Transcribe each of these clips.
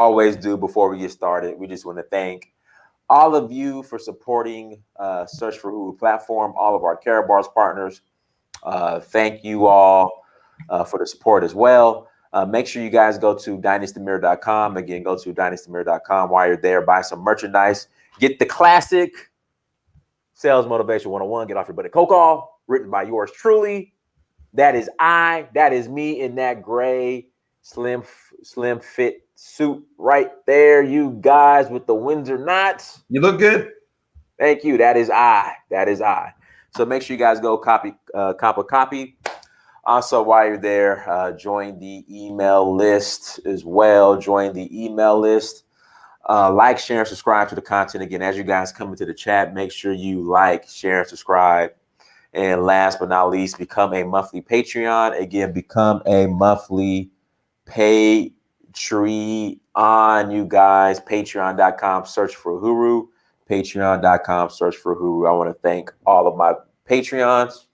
always do before we get started, we just want to thank all of you for supporting Search for Who platform, all of our Care Bars partners. Thank you all for the support as well. Make sure you guys go to dynastymirror.com. Again, go to dynastymirror.com. While you're there, buy some merchandise. Get the classic Sales Motivation 101, Get Off Your Butt and Cold Call, written by yours truly. That is that is me in that gray slim fit suit right there, you guys, with the Windsor knots. You look good. Thank you. That is I. So make sure you guys go cop a copy. Also, while you're there, join the email list as well. Join the email list. Like, share, and subscribe to the content. Again, as you guys come into the chat, make sure you like, share, and subscribe. And last but not least, become a monthly Patreon. Again, become a monthly Patreon, you guys. Patreon.com, search for Huru. Patreon.com, search for Huru. I want to thank all of my Patreons.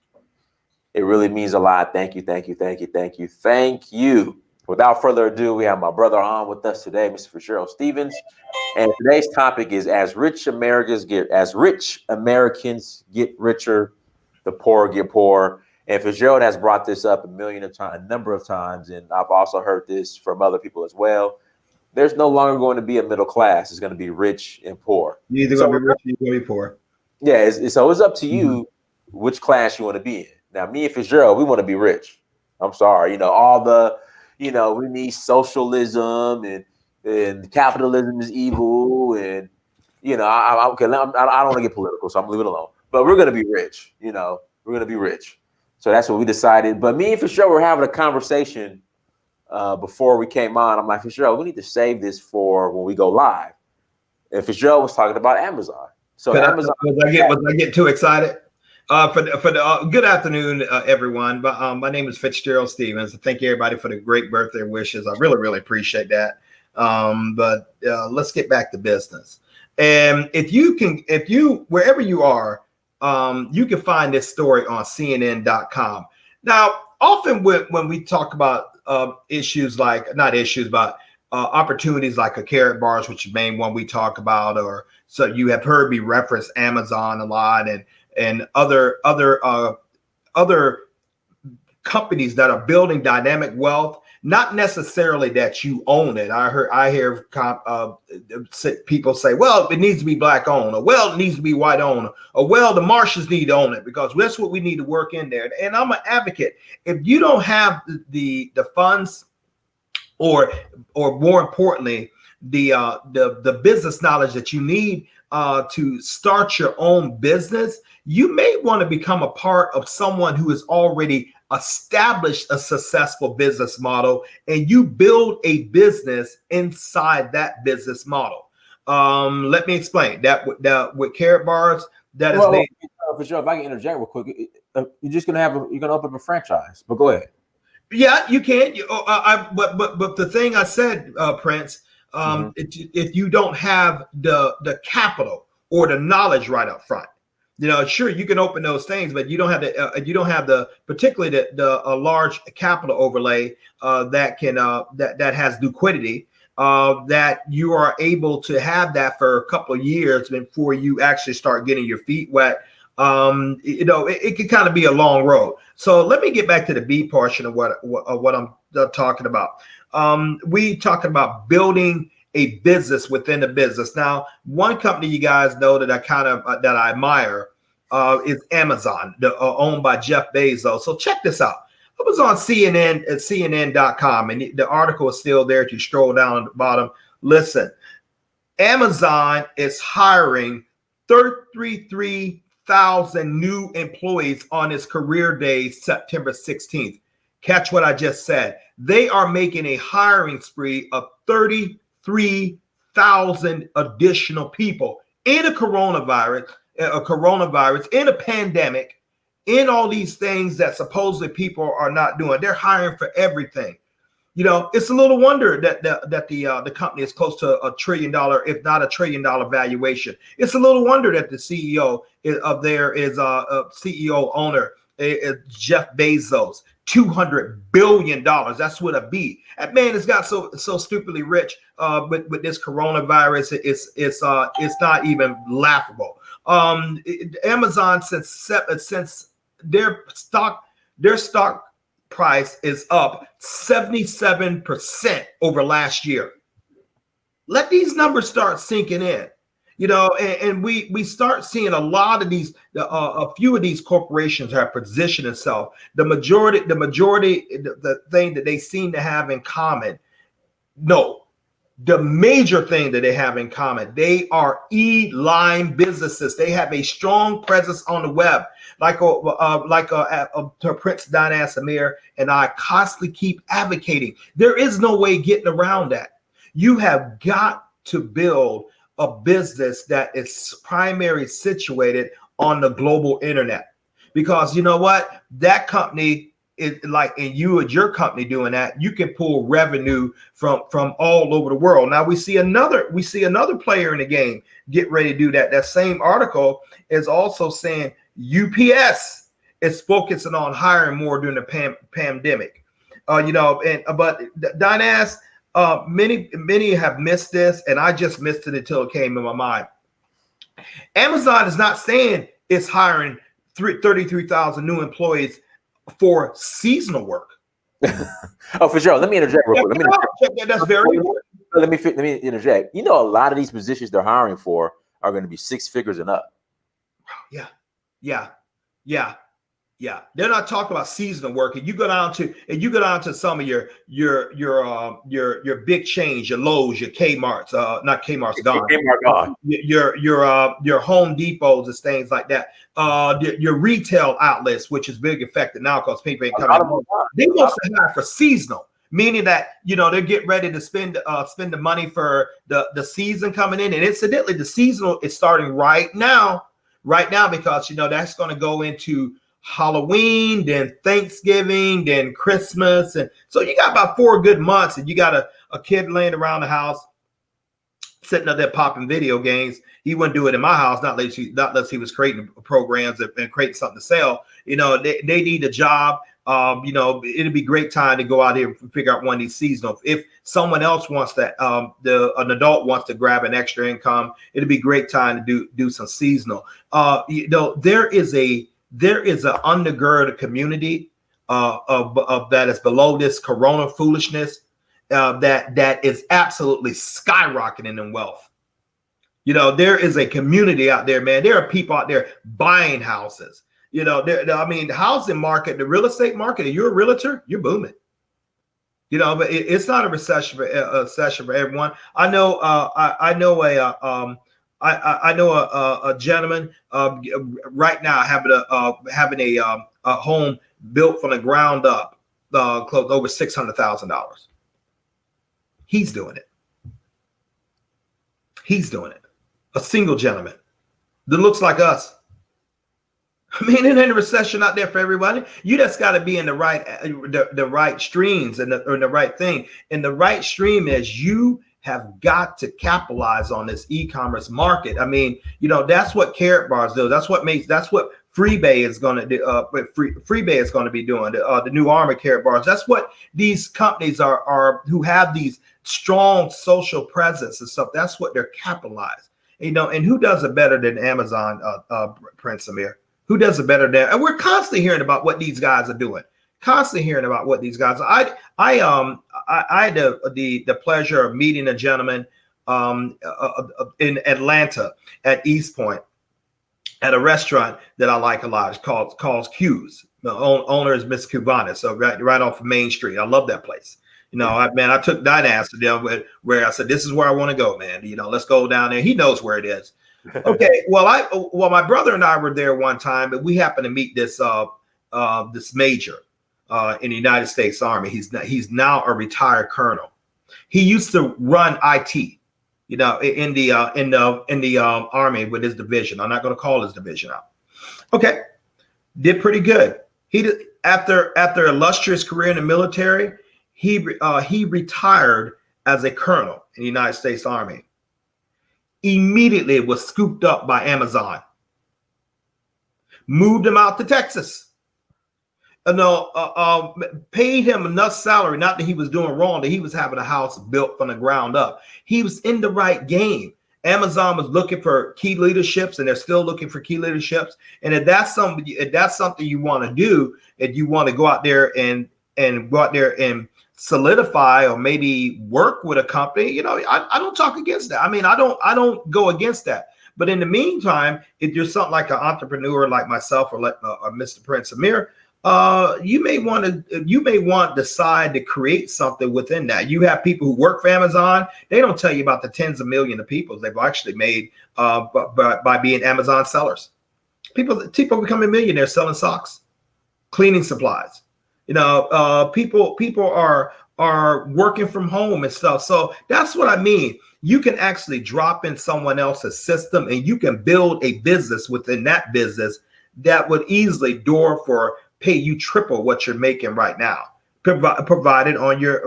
It really means a lot. Thank you, thank you, thank you, thank you, thank you. Without further ado, we have my brother on with us today, Mr. Fitzgerald Stevens. And today's topic is as rich Americans get richer, the poor get poor. And Fitzgerald has brought this up a number of times, and I've also heard this from other people as well. There's no longer going to be a middle class. It's going to be rich and poor. You're either going to be rich or you're going to be poor. Yeah, so it's up to you which class you want to be in. Now, me and Fitzgerald, we want to be rich. I'm sorry. We need socialism and capitalism is evil. And, I don't want to get political, so I'm going to leave it alone. But we're going to be rich. We're going to be rich. So that's what we decided. But me and Fitzgerald were having a conversation before we came on. I'm like, Fitzgerald, we need to save this for when we go live. And Fitzgerald was talking about Amazon. So Amazon. Was I get too excited? Good afternoon, everyone. My name is Fitzgerald Stevens. Thank you, everybody, for the great birthday wishes. I really, really appreciate that. But let's get back to business. And wherever you are, you can find this story on CNN.com. Now, often when we talk about opportunities like a Carrot Bars, which is the main one we talk about, or so you have heard me reference Amazon a lot and other companies that are building dynamic wealth, not necessarily that you own it. I hear people say, well, it needs to be black owned, or well, it needs to be white owned, or well, the Martians need to own it, because that's what we need to work in there. And I'm an advocate. If you don't have the funds, or more importantly, the business knowledge that you need to start your own business, you may want to become a part of someone who has already established a successful business model, and you build a business inside that business model. Let me explain that with Carrot Bars. For sure. If I can interject real quick, you're gonna open up a franchise. But go ahead. Yeah, you can. But the thing I said, Prince, if you don't have the capital or the knowledge right up front, sure, you can open those things, but you don't have the particularly the large capital overlay that has liquidity, that you are able to have that for a couple of years before you actually start getting your feet wet. It can kind of be a long road. So let me get back to the B portion of what I'm talking about. We talking about building a business within a business. Now, one company you guys know that I admire is Amazon, owned by Jeff Bezos. So check this out. I was on CNN at CNN.com, and the article is still there if you scroll down at the bottom. Listen, Amazon is hiring 33,000 new employees on its career day, September 16th. Catch what I just said. They are making a hiring spree of 33,000 additional people in a coronavirus, in a pandemic, in all these things that supposedly people are not doing. They're hiring for everything. It's a little wonder that the company is close to $1 trillion, if not $1 trillion valuation. It's a little wonder that the CEO of there is a CEO owner, Jeff Bezos. $200 billion. That's what a B. That man has got so stupidly rich with this coronavirus. It's not even laughable. Amazon since their stock price is up 77% over last year. Let these numbers start sinking in. And we start seeing a lot of these, a few of these corporations have positioned itself. The majority, the thing that they seem to have in common, the major thing that they have in common, they are e-line businesses. They have a strong presence on the web, like Prince Diana Samir and I constantly keep advocating. There is no way getting around that. You have got to build a business that is primarily situated on the global internet, because you know what, that company is like, and you and your company doing that, you can pull revenue from all over the world. Now we see another player in the game get ready to do that. That same article is also saying UPS is focusing on hiring more during the pandemic. But Dynas, many have missed this, and I just missed it until it came in my mind. Amazon is not saying it's hiring 33,000 new employees for seasonal work. Oh, Fitzgerald, let me interject real quick. That's very important. Let me interject. A lot of these positions they're hiring for are going to be 6 figures and up. Yeah. They're not talking about seasonal work. And you go down to some of your big chains, your Lowe's, your Kmart's, not Kmart's gone. Kmart gone. Your Home Depots and things like that. Your retail outlets, which is big affected now because people ain't coming. They want to hire for seasonal, meaning that they get ready to spend the money for the season coming in. And incidentally, the seasonal is starting right now because that's going to go into Halloween, then Thanksgiving, then Christmas. And so you got about 4 good months, and you got a kid laying around the house sitting up there popping video games. He wouldn't do it in my house, not unless he was creating programs and creating something to sell. They need a job. It'd be a great time to go out here and figure out one of these seasonal. If someone else wants that, an adult wants to grab an extra income, it'd be a great time to do some seasonal. There is an undergirded community of that is below this corona foolishness that is absolutely skyrocketing in wealth. There is a community out there, man. There are people out there buying houses. The housing market, the real estate market, if you're a realtor, you're booming. But it's not a recession for everyone. I know a gentleman right now having a home built from the ground up, close over $600,000. He's doing it. A single gentleman that looks like us. It ain't a recession out there for everybody. You just got to be in the right streams and the right thing. And the right stream is you have got to capitalize on this e-commerce market. That's what Carrot Bars do. That's what Freebay is going to do. Freebay is going to be doing the new arm of Carrot Bars. That's what these companies are who have these strong social presence and stuff. That's what they're capitalized. And who does it better than Amazon, Prince Amir? Who does it better than? And we're constantly hearing about what these guys are doing. I had the pleasure of meeting a gentleman in Atlanta at East Point at a restaurant that I like a lot. It's called Q's. The owner is Miss Cubana, so right off of Main Street. I love that place. I took Dynas to them where I said, "This is where I want to go, man. Let's go down there." He knows where it is. Okay. Well, my brother and I were there one time, but we happened to meet this major in the United States Army. He's now a retired colonel. He used to run IT, in the Army with his division. I'm not going to call his division out. Okay, did pretty good. He did after illustrious career in the military. He retired as a colonel in the United States Army. Immediately was scooped up by Amazon. Moved him out to Texas. paid him enough salary, not that he was doing wrong, that he was having a house built from the ground up. He was in the right game. Amazon was looking for key leaderships, and they're still looking for key leaderships. And if that's something you want to do, if you want to go out there and solidify or maybe work with a company, I don't talk against that. I mean, I don't go against that. But in the meantime, if you're something like an entrepreneur like myself or Mr. Prince Amir, you may want to decide to create something within that. You have people who work for Amazon. They don't tell you about the tens of millions of people they've actually made by being Amazon sellers. People becoming millionaires selling socks, cleaning supplies. People are working from home and stuff. So that's what I mean. You can actually drop in someone else's system, and you can build a business within that business that would easily pay you triple what you're making right now, provided on your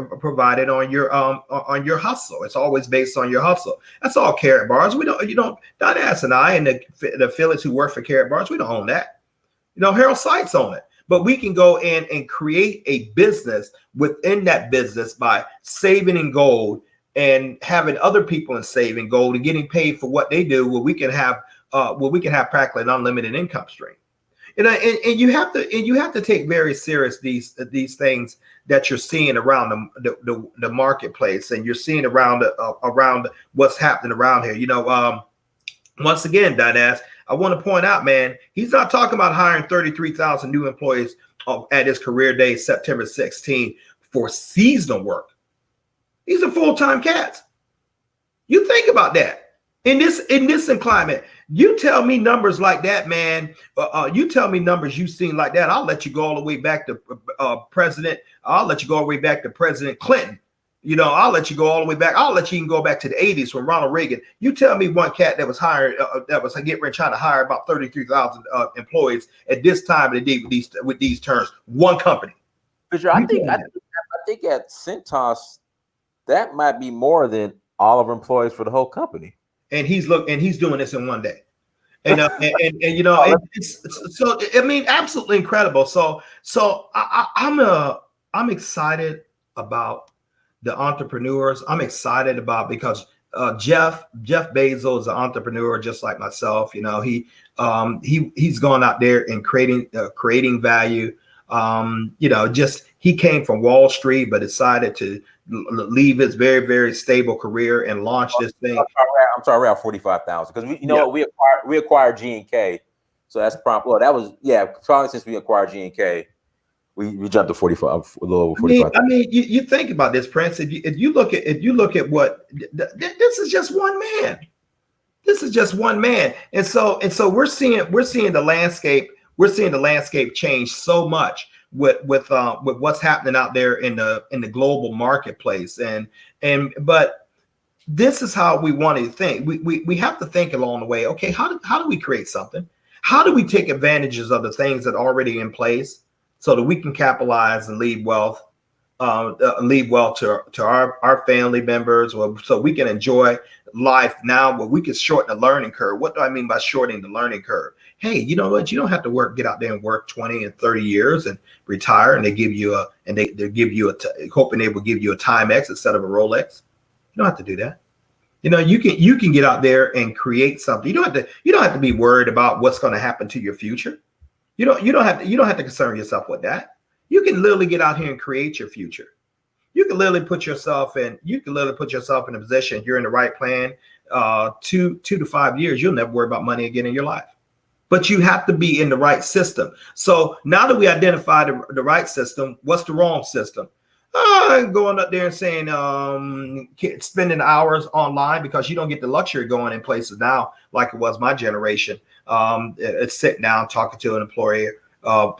hustle. It's always based on your hustle. That's all Carrot Bars. Dadass and I and the affiliates who work for Carrot Bars, we don't own that. Harold Sykes own it. But we can go in and create a business within that business by saving in gold and having other people in saving gold and getting paid for what they do, where we can have practically an unlimited income stream. And you have to take very serious these things that you're seeing around the marketplace, and you're seeing around what's happening around here. Once again, Dadass, I want to point out, man, he's not talking about hiring 33,000 new employees at his career day, September 16, for seasonal work. These are full-time cats. You think about that. In this climate, you tell me numbers like that, man. You tell me numbers you've seen like that. I'll let you go all the way back to President. I'll let you go all the way back to President Clinton. I'll let you go all the way back. I'll let you even go back to the 80s when Ronald Reagan. You tell me one cat that was hired, that was getting ready trying to hire about 33,000 employees at this time of the day with these terms. One company. Fisher, I think at Cintas, that might be more than all of our employees for the whole company. And he's doing this in one day. And absolutely incredible. So I'm excited about the entrepreneurs. I'm excited about, because Jeff Bezos is an entrepreneur just like myself. He's gone out there and creating value. He came from Wall Street, but decided to leave his very, very stable career and launch this thing. I'm sorry, around 45,000, because we acquired G&K, so that's prompt. Well, that was probably since we acquired G&K, we jumped to 45, a little over 45. I mean, you think about this, Prince. If you look at what this is, just one man. This is just one man, and so we're seeing the landscape. We're seeing the landscape change so much with what's happening out there in the global marketplace, but this is how we want to think. We have to think along the way. Okay, how do we create something? How do we take advantages of the things that are already in place so that we can capitalize and leave wealth to our family members, so we can enjoy life now, where we can shorten the learning curve. What do I mean by shortening the learning curve? Hey, you know what? You don't have to get out there and work 20 and 30 years and retire, and they give you hoping they will give you a Timex instead of a Rolex. You don't have to do that. You can get out there and create something. You don't have to be worried about what's going to happen to your future. You don't have to concern yourself with that. You can literally get out here and create your future. You can literally put yourself in a position. You're in the right plan. 2 to 5 years, you'll never worry about money again in your life. But you have to be in the right system. So now that we identify the right system, what's the wrong system? Going up there and saying spending hours online, because you don't get the luxury of going in places now like it was my generation. It's sitting down talking to an a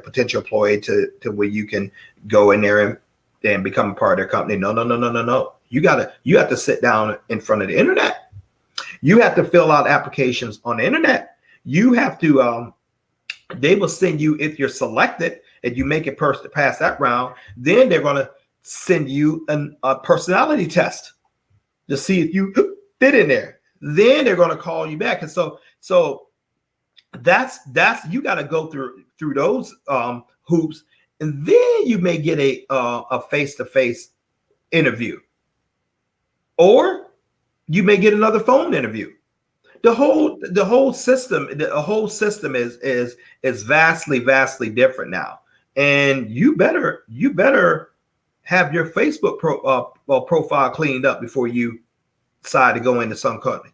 potential employee to where you can go in there and become a part of their company. No. You have to sit down in front of the internet. You have to fill out applications on the internet. You have to, they will send you, if you're selected, if you make it pass that round, then they're going to send you a personality test to see if you fit in there. Then they're going to call you back. And so that's you got to go through those hoops, and then you may get a face-to-face interview, or you may get another phone interview. The whole system is vastly different now, and you better have your Facebook profile cleaned up before you decide to go into some company.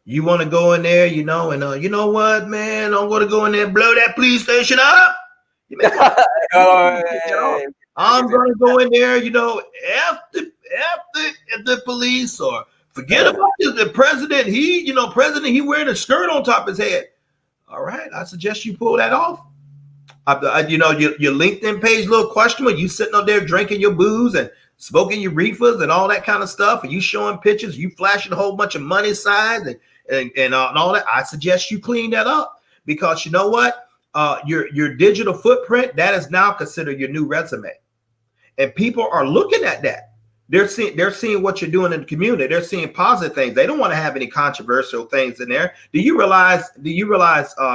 You want to go in there, you know, and you know what, man, I'm going to go in there and blow that police station up. You may I'm going to go in there, you know, after the police, or forget about the president. President, he wearing a skirt on top of his head. All right, I suggest you pull that off. Your LinkedIn page, little questionable. You sitting up there drinking your booze and smoking your reefers and all that kind of stuff, and you showing pictures, you flashing a whole bunch of money signs and all that. I suggest you clean that up, because you know what? Your digital footprint, that is now considered your new resume, and people are looking at that. They're seeing what you're doing in the community. They're seeing positive things. They don't want to have any controversial things in there. Do you realize that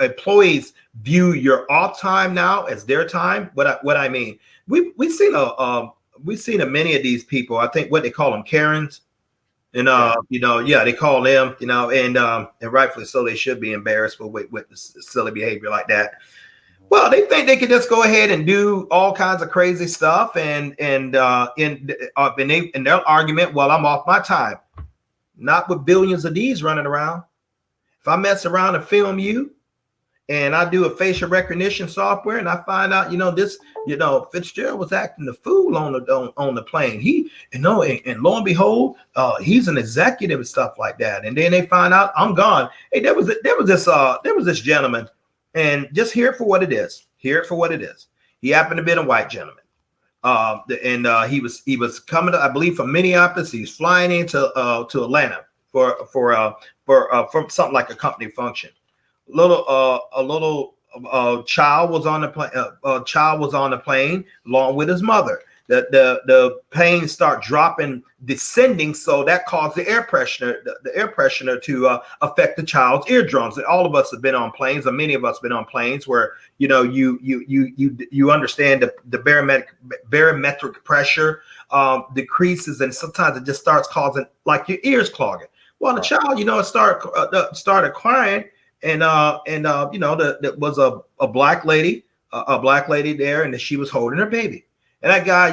employees view your off time now as their time? What I mean, we've seen many of these people. I think what they call them Karens, and they call them, and rightfully so. They should be embarrassed with silly behavior like that. Well, they think they can just go ahead and do all kinds of crazy stuff, and in their argument, well, I'm off my time. Not with billions of these running around. If I mess around and film you, and I do a facial recognition software, and I find out, Fitzgerald was acting the fool on the plane. And lo and behold, he's an executive and stuff like that. And then they find out I'm gone. Hey, there was this gentleman, and just hear it for what it is. Hear it for what it is. He happened to be a white gentleman. He was coming, I believe, from Minneapolis. He's flying into Atlanta for something like a company function. A little child was on the plane. Child was on the plane along with his mother. The plane start descending, so that caused the air pressure to affect the child's eardrums. And all of us have been on planes, or many of us have been on planes where you understand the barometric pressure decreases, and sometimes it just starts causing like your ears clogging. Well, the child, started crying, and there was a black lady there, and she was holding her baby. And that guy,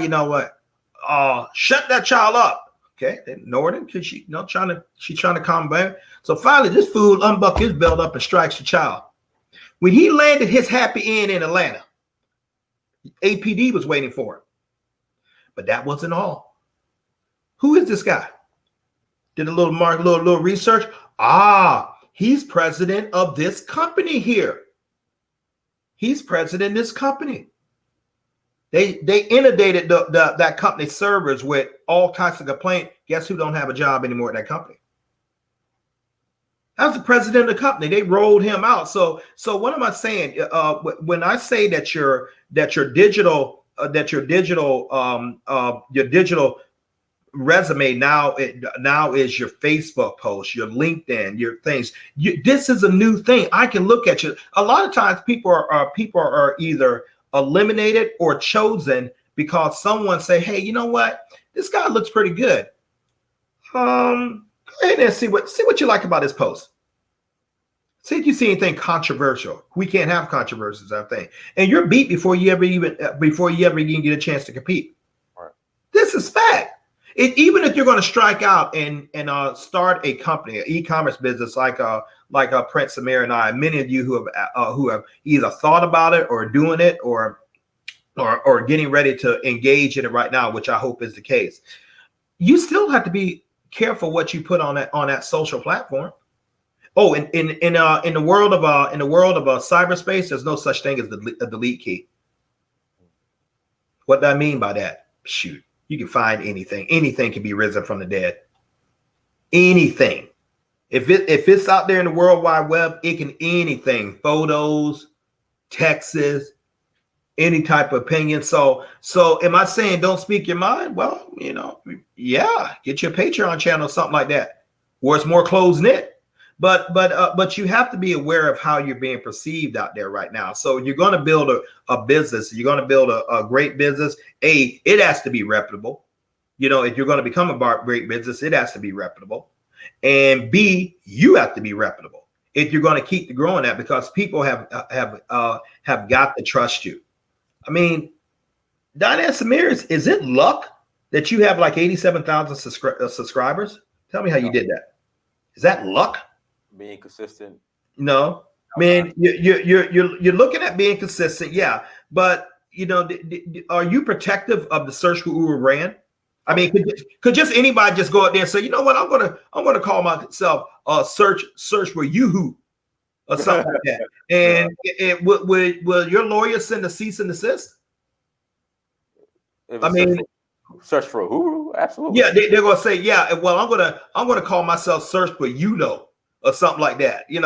shut that child up. Okay, they ignored him because she's trying to calm down. So finally, this fool unbuckles his belt up and strikes the child. When he landed his happy end in Atlanta, APD was waiting for him. But that wasn't all. Who is this guy? Did a little research. He's president of this company here. He's president of this company. They inundated that company's servers with all types of complaints. Guess who don't have a job anymore at that company? That's the president of the company. They rolled him out. So what am I saying? When I say that your digital resume now is your Facebook post, your LinkedIn, your things. This is a new thing. I can look at you. A lot of times people are either eliminated or chosen because someone say, hey, you know what? This guy looks pretty good. Go ahead and see what you like about his post. See if you see anything controversial. We can't have controversies, I think. And you're beat before you ever even get a chance to compete. Right. This is fact. Even if you're going to strike out and start a company, an e-commerce business like Prince Samir and I, many of you who have either thought about it or doing it or getting ready to engage in it right now, which I hope is the case. You still have to be careful what you put on that social platform. Oh, in the world of cyberspace, there's no such thing as a delete key. What do I mean by that? Shoot. You can find anything. Anything can be risen from the dead. Anything. If it's out there in the World Wide Web, it can anything. Photos, texts, any type of opinion. So am I saying don't speak your mind? Well, yeah, get your Patreon channel, something like that, where it's more close knit. But you have to be aware of how you're being perceived out there right now. So you're going to build a business. You're going to build a great business. It has to be reputable. If you're going to become a great business, it has to be reputable. And B, you have to be reputable if you're going to keep growing that, because people have got to trust you. I mean, Diane Samir, is it luck that you have like 87,000 subscribers? Tell me how you did that. Is that luck? Being consistent. No, man, you're looking at being consistent. Yeah. But are you protective of the Search for Guru brand? I mean, could just anybody just go out there and say, you know what, I'm gonna call myself search for you or something like that. And will your lawyer send a cease and desist? I mean, search for who? Absolutely. Yeah, they're gonna say, yeah. Well, I'm gonna call myself Search for or something like that. And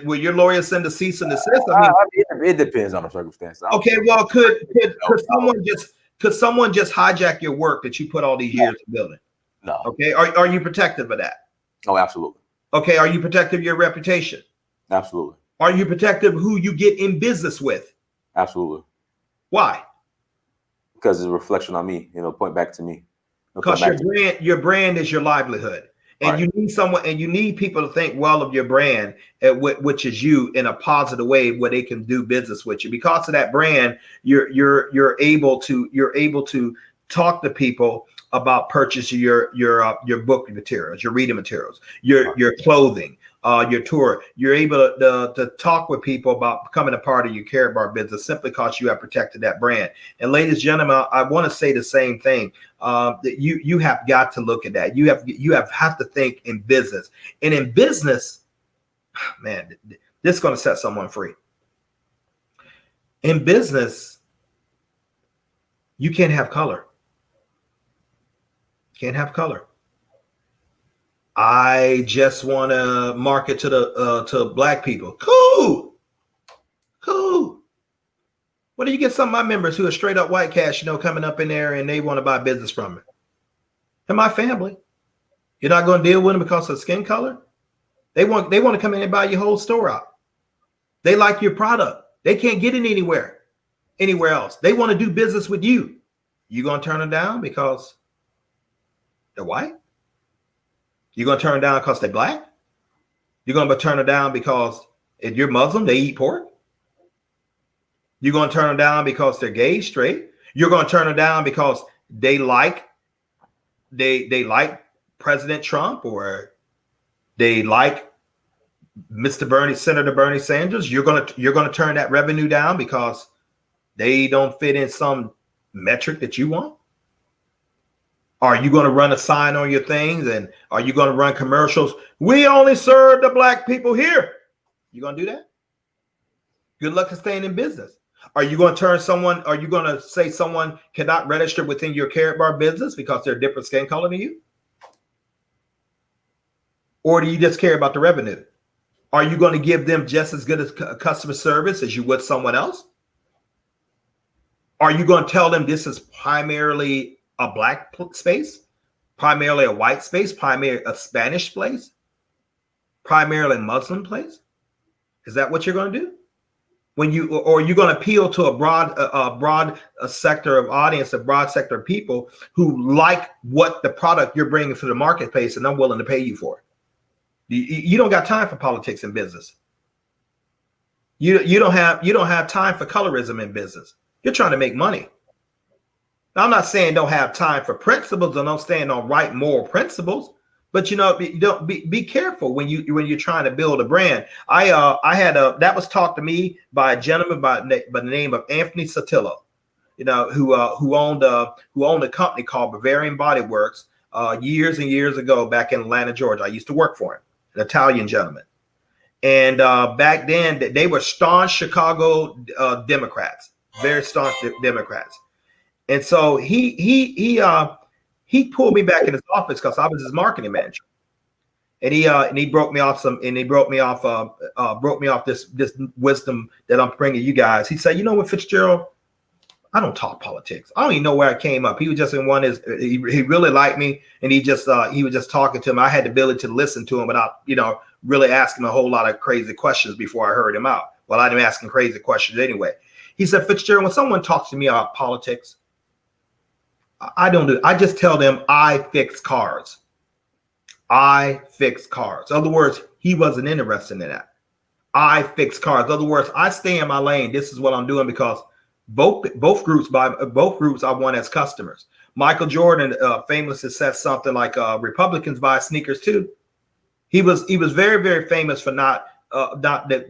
will your lawyer send a cease and desist? I mean, it depends on the circumstance. Okay, well, could someone just hijack your work that you put all these years in building? No. Okay, are you protective of that? Oh, absolutely. Okay, are you protective of your reputation? Absolutely. Are you protective of who you get in business with? Absolutely. Why? Because it's a reflection on me, point back to me. Because your brand is your livelihood. And you need someone, and you need people to think well of your brand, which is you, in a positive way where they can do business with you. Because of that brand, you're able to talk to people about purchasing your book materials, your reading materials, your clothing, your tour. You're able to talk with people about becoming a part of your Care Bar business simply because you have protected that brand. And ladies and gentlemen, I want to say the same thing. That you have got to look at that. You have to think in business. And in business, man, this is going to set someone free. In business, you can't have color. Can't have color. I just want to market to black people. Cool. What do you get some of my members who are straight up white cash, coming up in there and they want to buy business from me? And my family. You're not going to deal with them because of skin color? They want to come in and buy your whole store out. They like your product. They can't get it anywhere else. They want to do business with you. You going to turn them down because they're white? You're going to turn them down because they're black? You're going to turn them down because if you're Muslim, they eat pork? You're going to turn them down because they're gay, straight? You're going to turn them down because they like President Trump, or they like Senator Bernie Sanders? You're going to turn that revenue down because they don't fit in some metric that you want? Are you going to run a sign on your things, and are you going to run commercials? We only serve the black people here. You going to do that? Good luck at staying in business. Are you going to say someone cannot register within your Carrot Bar business because they're a different skin color than you? Or do you just care about the revenue? Are you going to give them just as good as customer service as you would someone else? Are you going to tell them this is primarily a black space, primarily a white space, primarily a Spanish place, primarily a Muslim place? Is that what you're going to do? Or are you going to appeal to a broad sector of audience, a broad sector of people who like what the product you're bringing to the marketplace and I'm willing to pay you for it? You don't got time for politics in business. You don't have time for colorism in business. You're trying to make money. Now, I'm not saying don't have time for principles and don't stand on right moral principles, but be careful when you're trying to build a brand. That was taught to me by a gentleman by the name of Anthony Sotillo, who owned a company called Bavarian Body Works years and years ago back in Atlanta, Georgia. I used to work for him, an Italian gentleman. And back then they were staunch Chicago Democrats, very staunch Democrats. And so he pulled me back in his office because I was his marketing manager, and he broke me off this wisdom that I'm bringing you guys. He said, you know what, Fitzgerald, I don't talk politics. I don't even know where I came up. He was just he really liked me, and he was just talking to him. I had the ability to listen to him without really asking a whole lot of crazy questions before I heard him out. Well, I didn't ask him crazy questions anyway. He said, Fitzgerald, when someone talks to me about politics, I don't do it. I just tell them I fix cars. I fix cars. In other words, he wasn't interested in that. I fix cars. In other words, I stay in my lane. This is what I'm doing because both groups I want as customers. Michael Jordan famously said something like Republicans buy sneakers too. He was very, very famous for not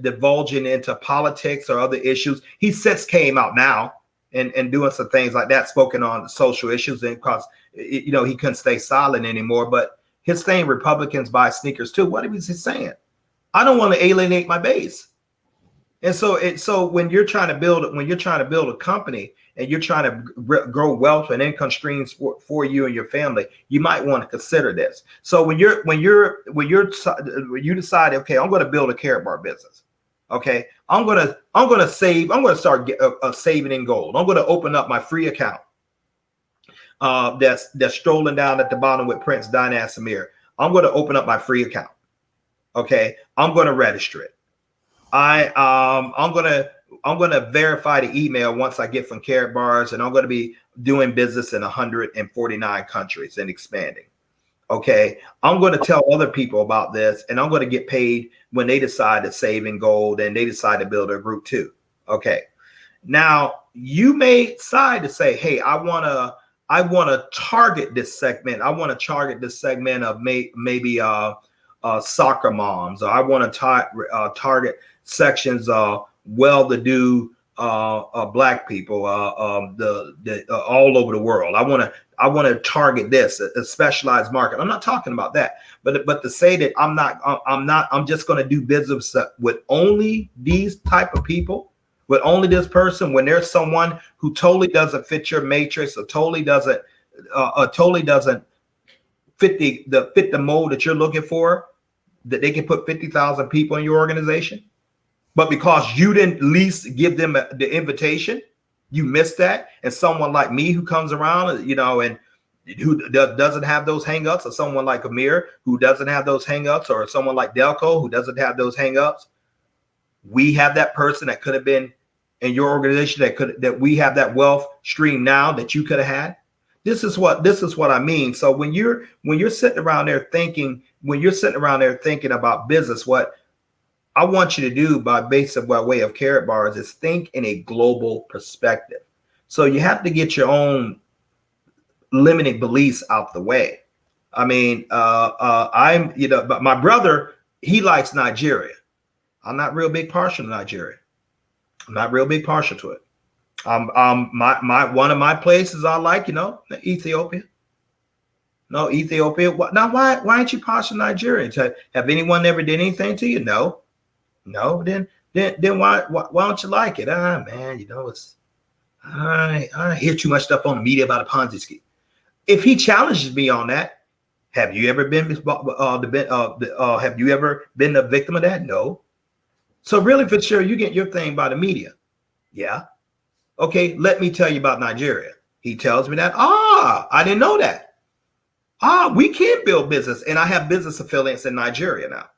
divulging into politics or other issues. He since came out now and doing some things like that, spoken on social issues, and because he couldn't stay silent anymore. But his saying Republicans buy sneakers too. What was he saying? I don't want to alienate my base. And so when you're trying to build a company and you're trying to grow wealth and income streams for you and your family, you might want to consider this. So when you decide, okay, I'm going to build a carrot bar business. Okay, I'm going to save. I'm going to start saving in gold. I'm going to open up my free account. That's strolling down at the bottom with Prince, Dinah, and Samir. I'm going to open up my free account. Okay, I'm going to register it. I'm gonna verify the email once I get from Carrot Bars, and I'm gonna be doing business in 149 countries and expanding. Okay, I'm gonna tell other people about this, and I'm gonna get paid when they decide to save in gold and they decide to build a group too. Okay, now you may decide to say, hey, I wanna target this segment. I want to target this segment of maybe soccer moms, or I want to target sections well-to-do black people, all over the world. I want to target this a specialized market. I'm not talking about that, but to say that I'm just going to do business with only these type of people, with only this person, when there's someone who totally doesn't fit your matrix, or totally doesn't fit the mold that you're looking for, that they can put 50,000 people in your organization. But because you didn't at least give them the invitation, you missed that. And someone like me who comes around, and who doesn't have those hangups, or someone like Amir who doesn't have those hangups, or someone like Delco who doesn't have those hangups, we have that person that could have been in your organization, that we have that wealth stream now that you could have had. This is what I mean. So when you're sitting around there thinking about business, what I want you to do by way of Carrot Bars is think in a global perspective. So you have to get your own limiting beliefs out the way. I mean, but my brother, he likes Nigeria. I'm not real big partial to Nigeria. I'm not real big partial to it. One of my places I like, Ethiopia. No, Ethiopia. Now, why aren't you partial to Nigeria? Have anyone ever did anything to you? No. Then why don't you like it? Man, it's I hear too much stuff on the media about a Ponzi scheme. If he challenges me on that, have you ever been have you ever been a victim of that? No. So really, Fitzgerald, you get your thing by the media. Yeah. Okay, let me tell you about Nigeria. He tells me that. I didn't know that. We can build business, and I have business affiliates in Nigeria now.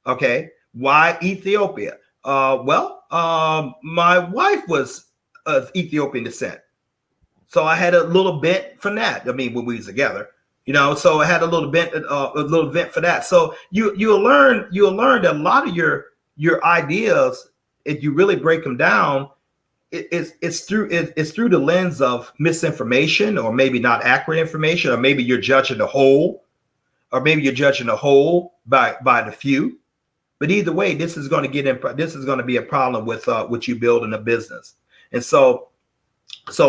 Okay. Why Ethiopia? My wife was of Ethiopian descent, so I had a little bent from that. I mean, when we was together, so I had a little bent for that. So you'll learn that a lot of your ideas, if you really break them down, it's through the lens of misinformation, or maybe not accurate information, or maybe you're judging the whole, by the few. But either way, this is going to be a problem with you building a business. And so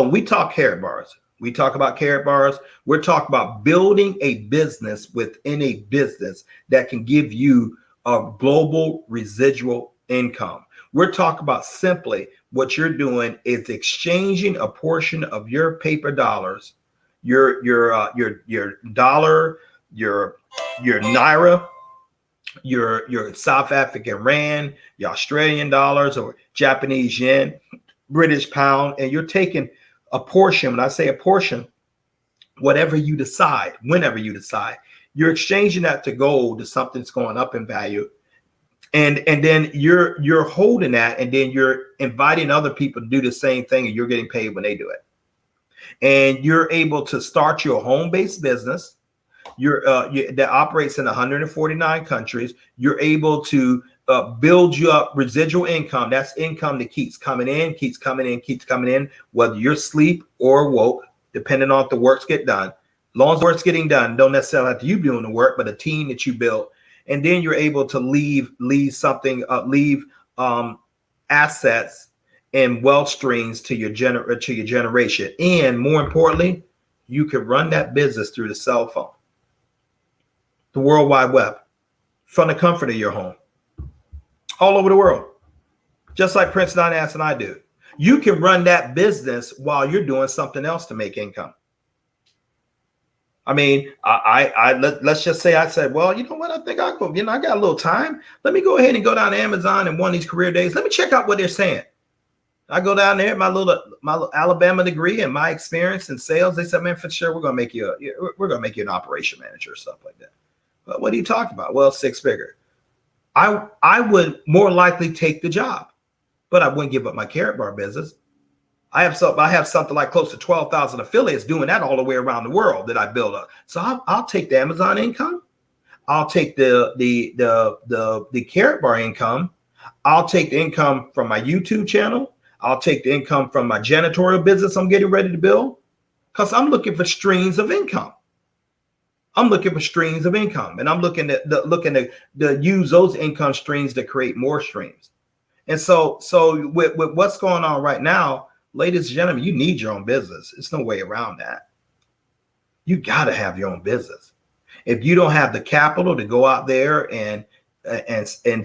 we talk Carrot Bars. We talk about Carrot Bars. We're talking about building a business within a business that can give you a global residual income. We're talking about simply what you're doing is exchanging a portion of your paper dollars, your dollar, your naira, your South African rand, your Australian dollars, or Japanese yen, British pound, and you're taking a portion. When I say a portion, whenever you decide, you're exchanging that to gold, to something that's going up in value. And then you're holding that, and then you're inviting other people to do the same thing, and you're getting paid when they do it. And you're able to start your home-based business. That operates in 149 countries. You're able to build you up residual income. That's income that keeps coming in, keeps coming in, keeps coming in, whether you're asleep or woke, depending on if the works get done. As long as the work's getting done, don't necessarily have to you doing the work, but a team that you built. And then you're able to leave assets and wealth streams to your generation. And more importantly, you can run that business through the cell phone, the World Wide Web, from the comfort of your home, all over the world, just like Prince Dynas and I do. You can run that business while you're doing something else to make income. I mean, let's just say I said, well, you know what? I think I'll go, I got a little time. Let me go ahead and go down to Amazon and one of these career days. Let me check out what they're saying. I go down there, my little Alabama degree and my experience in sales. They said, man, Fitzgerald, we're going to make you an operation manager or stuff like that. But what are you talking about? Well, 6-figure. I would more likely take the job, but I wouldn't give up my Carrot Bar business. I have something like close to 12,000 affiliates doing that all the way around the world that I build up. So I'll take the Amazon income. I'll take the Carrot Bar income. I'll take the income from my YouTube channel. I'll take the income from my janitorial business I'm getting ready to build, because I'm looking for streams of income. And I'm looking to use those income streams to create more streams. And so with what's going on right now, ladies and gentlemen, you need your own business. There's no way around that. You got to have your own business. If you don't have the capital to go out there and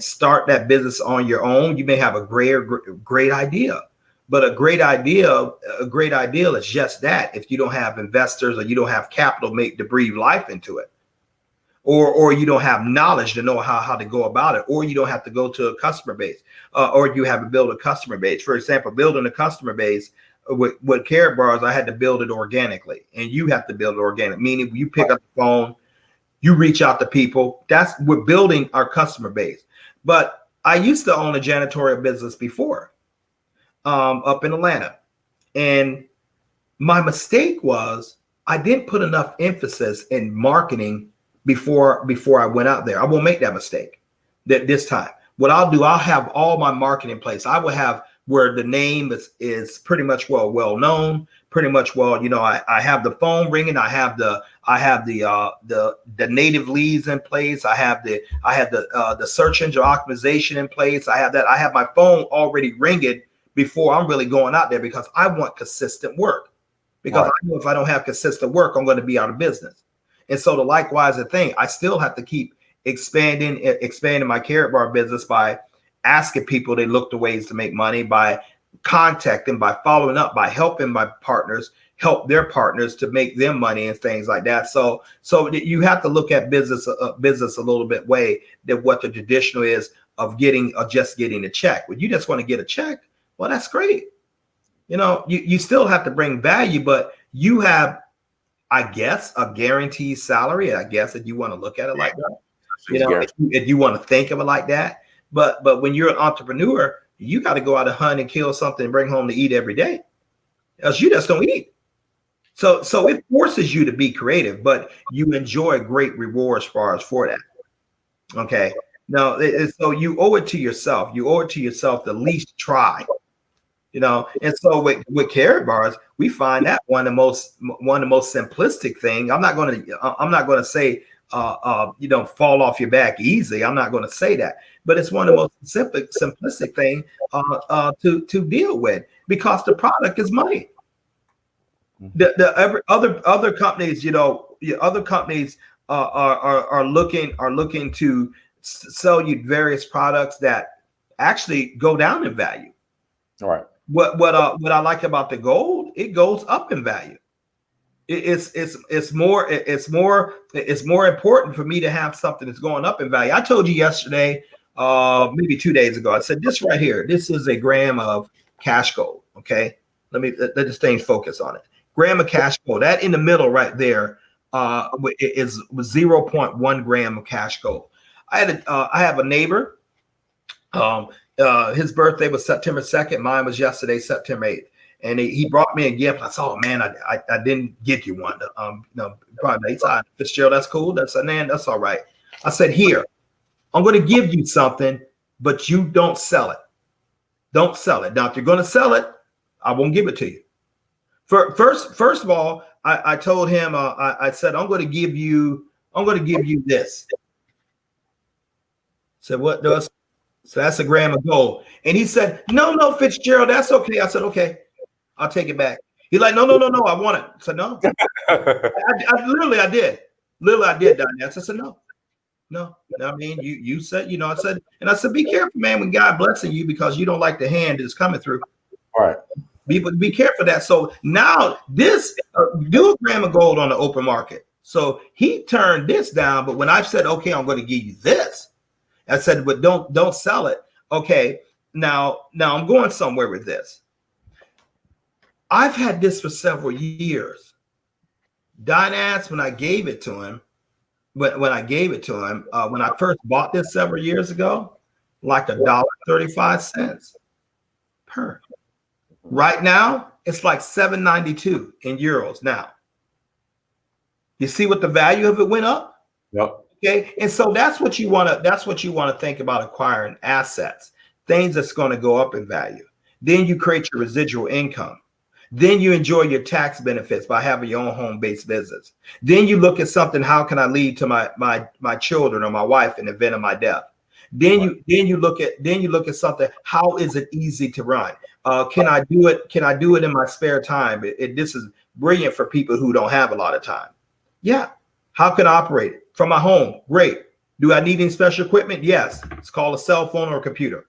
start that business on your own, you may have a great idea. But a great idea is just that. If you don't have investors, or you don't have capital to breathe life into it, or you don't have knowledge to know how to go about it, or you don't have to go to a customer base, or you have to build a customer base. For example, building a customer base with Carrot Bars, I had to build it organically, and you have to build it organic, meaning you pick up the phone, you reach out to people. We're building our customer base. But I used to own a janitorial business before, up in Atlanta. And my mistake was I didn't put enough emphasis in marketing before I went out there. I won't make that mistake this time. What I'll do, I'll have all my marketing in place. I will have where the name is pretty much well known, pretty much I have the phone ringing, I have the native leads in place, I have the search engine optimization in place. I have my phone already ringing before I'm really going out there, because I want consistent work. Because I know if I don't have consistent work, I'm going to be out of business. And so the likewise thing, I still have to keep expanding my Carrot Bar business by asking people to look to ways to make money, by contacting, by following up, by helping my partners help their partners to make them money and things like that. So you have to look at business a little bit way than what the traditional is of just getting a check. When you just want to get a check, well, that's great. You still have to bring value, but you have, I guess, a guaranteed salary. I guess if you want to look at it like that, if you want to think of it like that. But when you're an entrepreneur, you got to go out and hunt and kill something and bring home to eat every day, else you just don't eat. So it forces you to be creative, but you enjoy great rewards for that. Okay. Now, so you owe it to yourself. You owe it to yourself to at least try. And so with Carrot Bars, we find that one of the most simplistic thing. I'm not going to say fall off your back easy. I'm not going to say that, but it's one of the most simplistic thing to deal with, because the product is money. The other companies, other companies are looking to sell you various products that actually go down in value. All right. What I like about the gold, it goes up in value. It's more important for me to have something that's going up in value. I told you yesterday, maybe 2 days ago, I said this right here. This is a gram of cash gold. Okay, let this thing focus on it. Gram of cash gold. That in the middle right there was 0.1 gram of cash gold. I have a neighbor. His birthday was September 2nd. Mine was yesterday, September 8th. And he brought me a gift. I said, oh man, I didn't get you one. Probably he said, Fitzgerald, that's cool. That's that's all right. I said, here, I'm going to give you something, but you don't sell it. Don't sell it. Now, if you're going to sell it, I won't give it to you. First of all, I told him, I said, I'm going to give you this. Said, what does? So that's a gram of gold. And he said, no, Fitzgerald, that's okay. I said, okay, I'll take it back. He's like, no, I want it. I said, no. I did. Literally, I did, Don. I said, no. I mean, you said, I said, be careful, man, when God blessing you, because you don't like the hand that's coming through. All right. Be careful of that. So now this, do a gram of gold on the open market. So he turned this down. But when I said, okay, I'm going to give you this, I said, but don't sell it. Okay. Now I'm going somewhere with this. I've had this for several years. Don asked when I gave it to him, when I first bought this several years ago, like $1.35 per. Right now, it's like $7.92 in euros now. You see what the value of it went up? Yep. Okay. And so that's what you want to think about acquiring assets, things that's going to go up in value. Then you create your residual income. Then you enjoy your tax benefits by having your own home-based business. Then you look at something, how can I lead to my children or my wife in the event of my death? Then you look at something, how is it easy to run? Can I do it? Can I do it in my spare time? This is brilliant for people who don't have a lot of time. Yeah. How can I operate it from my home? Great. Do I need any special equipment? Yes. It's called a cell phone or a computer.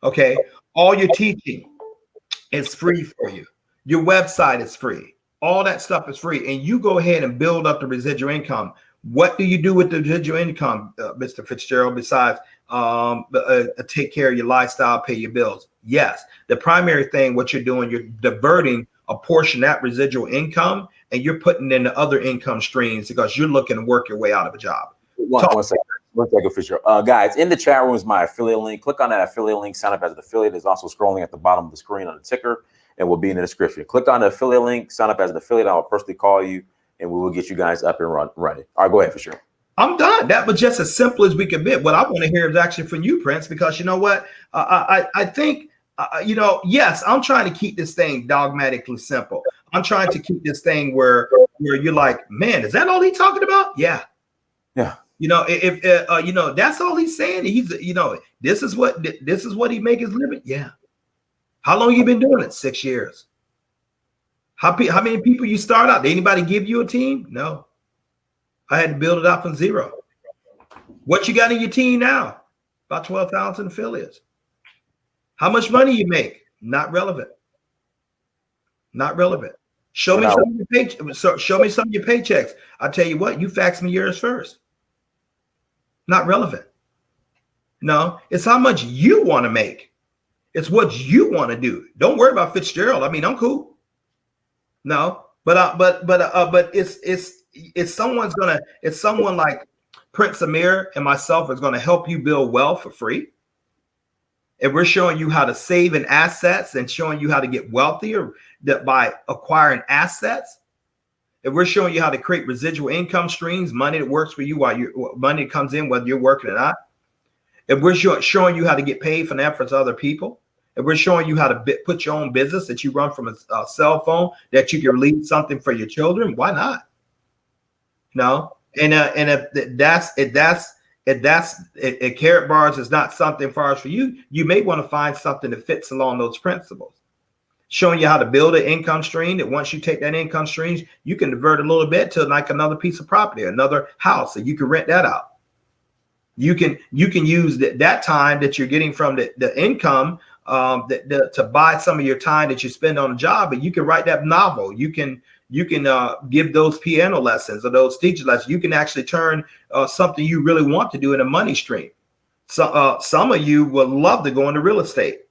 Okay. All your teaching is free for you. Your website is free. All that stuff is free. And you go ahead and build up the residual income. What do you do with the residual income, Mr. Fitzgerald, besides take care of your lifestyle, pay your bills? Yes. The primary thing, what you're doing, you're diverting a portion of that residual income and you're putting in the other income streams because you're looking to work your way out of a job. One second, Fitzgerald. Guys, in the chat room is my affiliate link. Click on that affiliate link, sign up as an affiliate. It's also scrolling at the bottom of the screen on the ticker and will be in the description. Click on the affiliate link, sign up as an affiliate. I'll personally call you and we will get you guys up and running. All right, go ahead, Fitzgerald. I'm done. That was just as simple as we could be. What I want to hear is actually from you, Prince, because you know what? I think, yes, I'm trying to keep this thing dogmatically simple. I'm trying to keep this thing where you're like, man, is that all he's talking about? Yeah. Yeah. If that's all he's saying. He's, this is what he make his living. Yeah. How long you been doing it? 6 years. How many people you start out? Did anybody give you a team? No. I had to build it out from zero. What you got in your team now? About 12,000 affiliates. How much money you make? Not relevant. Not relevant. Show me some of your show me some of your paychecks. I'll tell you what, you fax me yours first. Not relevant. No, it's how much you want to make. It's what you want to do. Don't worry about Fitzgerald. I mean, I'm cool. No, but it's someone like Prince Amir and myself is going to help you build wealth for free. And we're showing you how to save in assets and showing you how to get wealthier by acquiring assets. And we're showing you how to create residual income streams, money that works for you money that comes in whether you're working or not. And we're showing you how to get paid for the efforts of other people. And we're showing you how to put your own business that you run from a cell phone that you can leave something for your children. Why not? No. And if carrot bars is not something far as for you, you may want to find something that fits along those principles. Showing you how to build an income stream that once you take that income stream, you can divert a little bit to like another piece of property, another house, and you can rent that out. You can use that time that you're getting from the income to buy some of your time that you spend on a job, but you can write that novel. You can give those piano lessons or those teacher lessons. You can actually turn something you really want to do in a money stream. So some of you would love to go into real estate.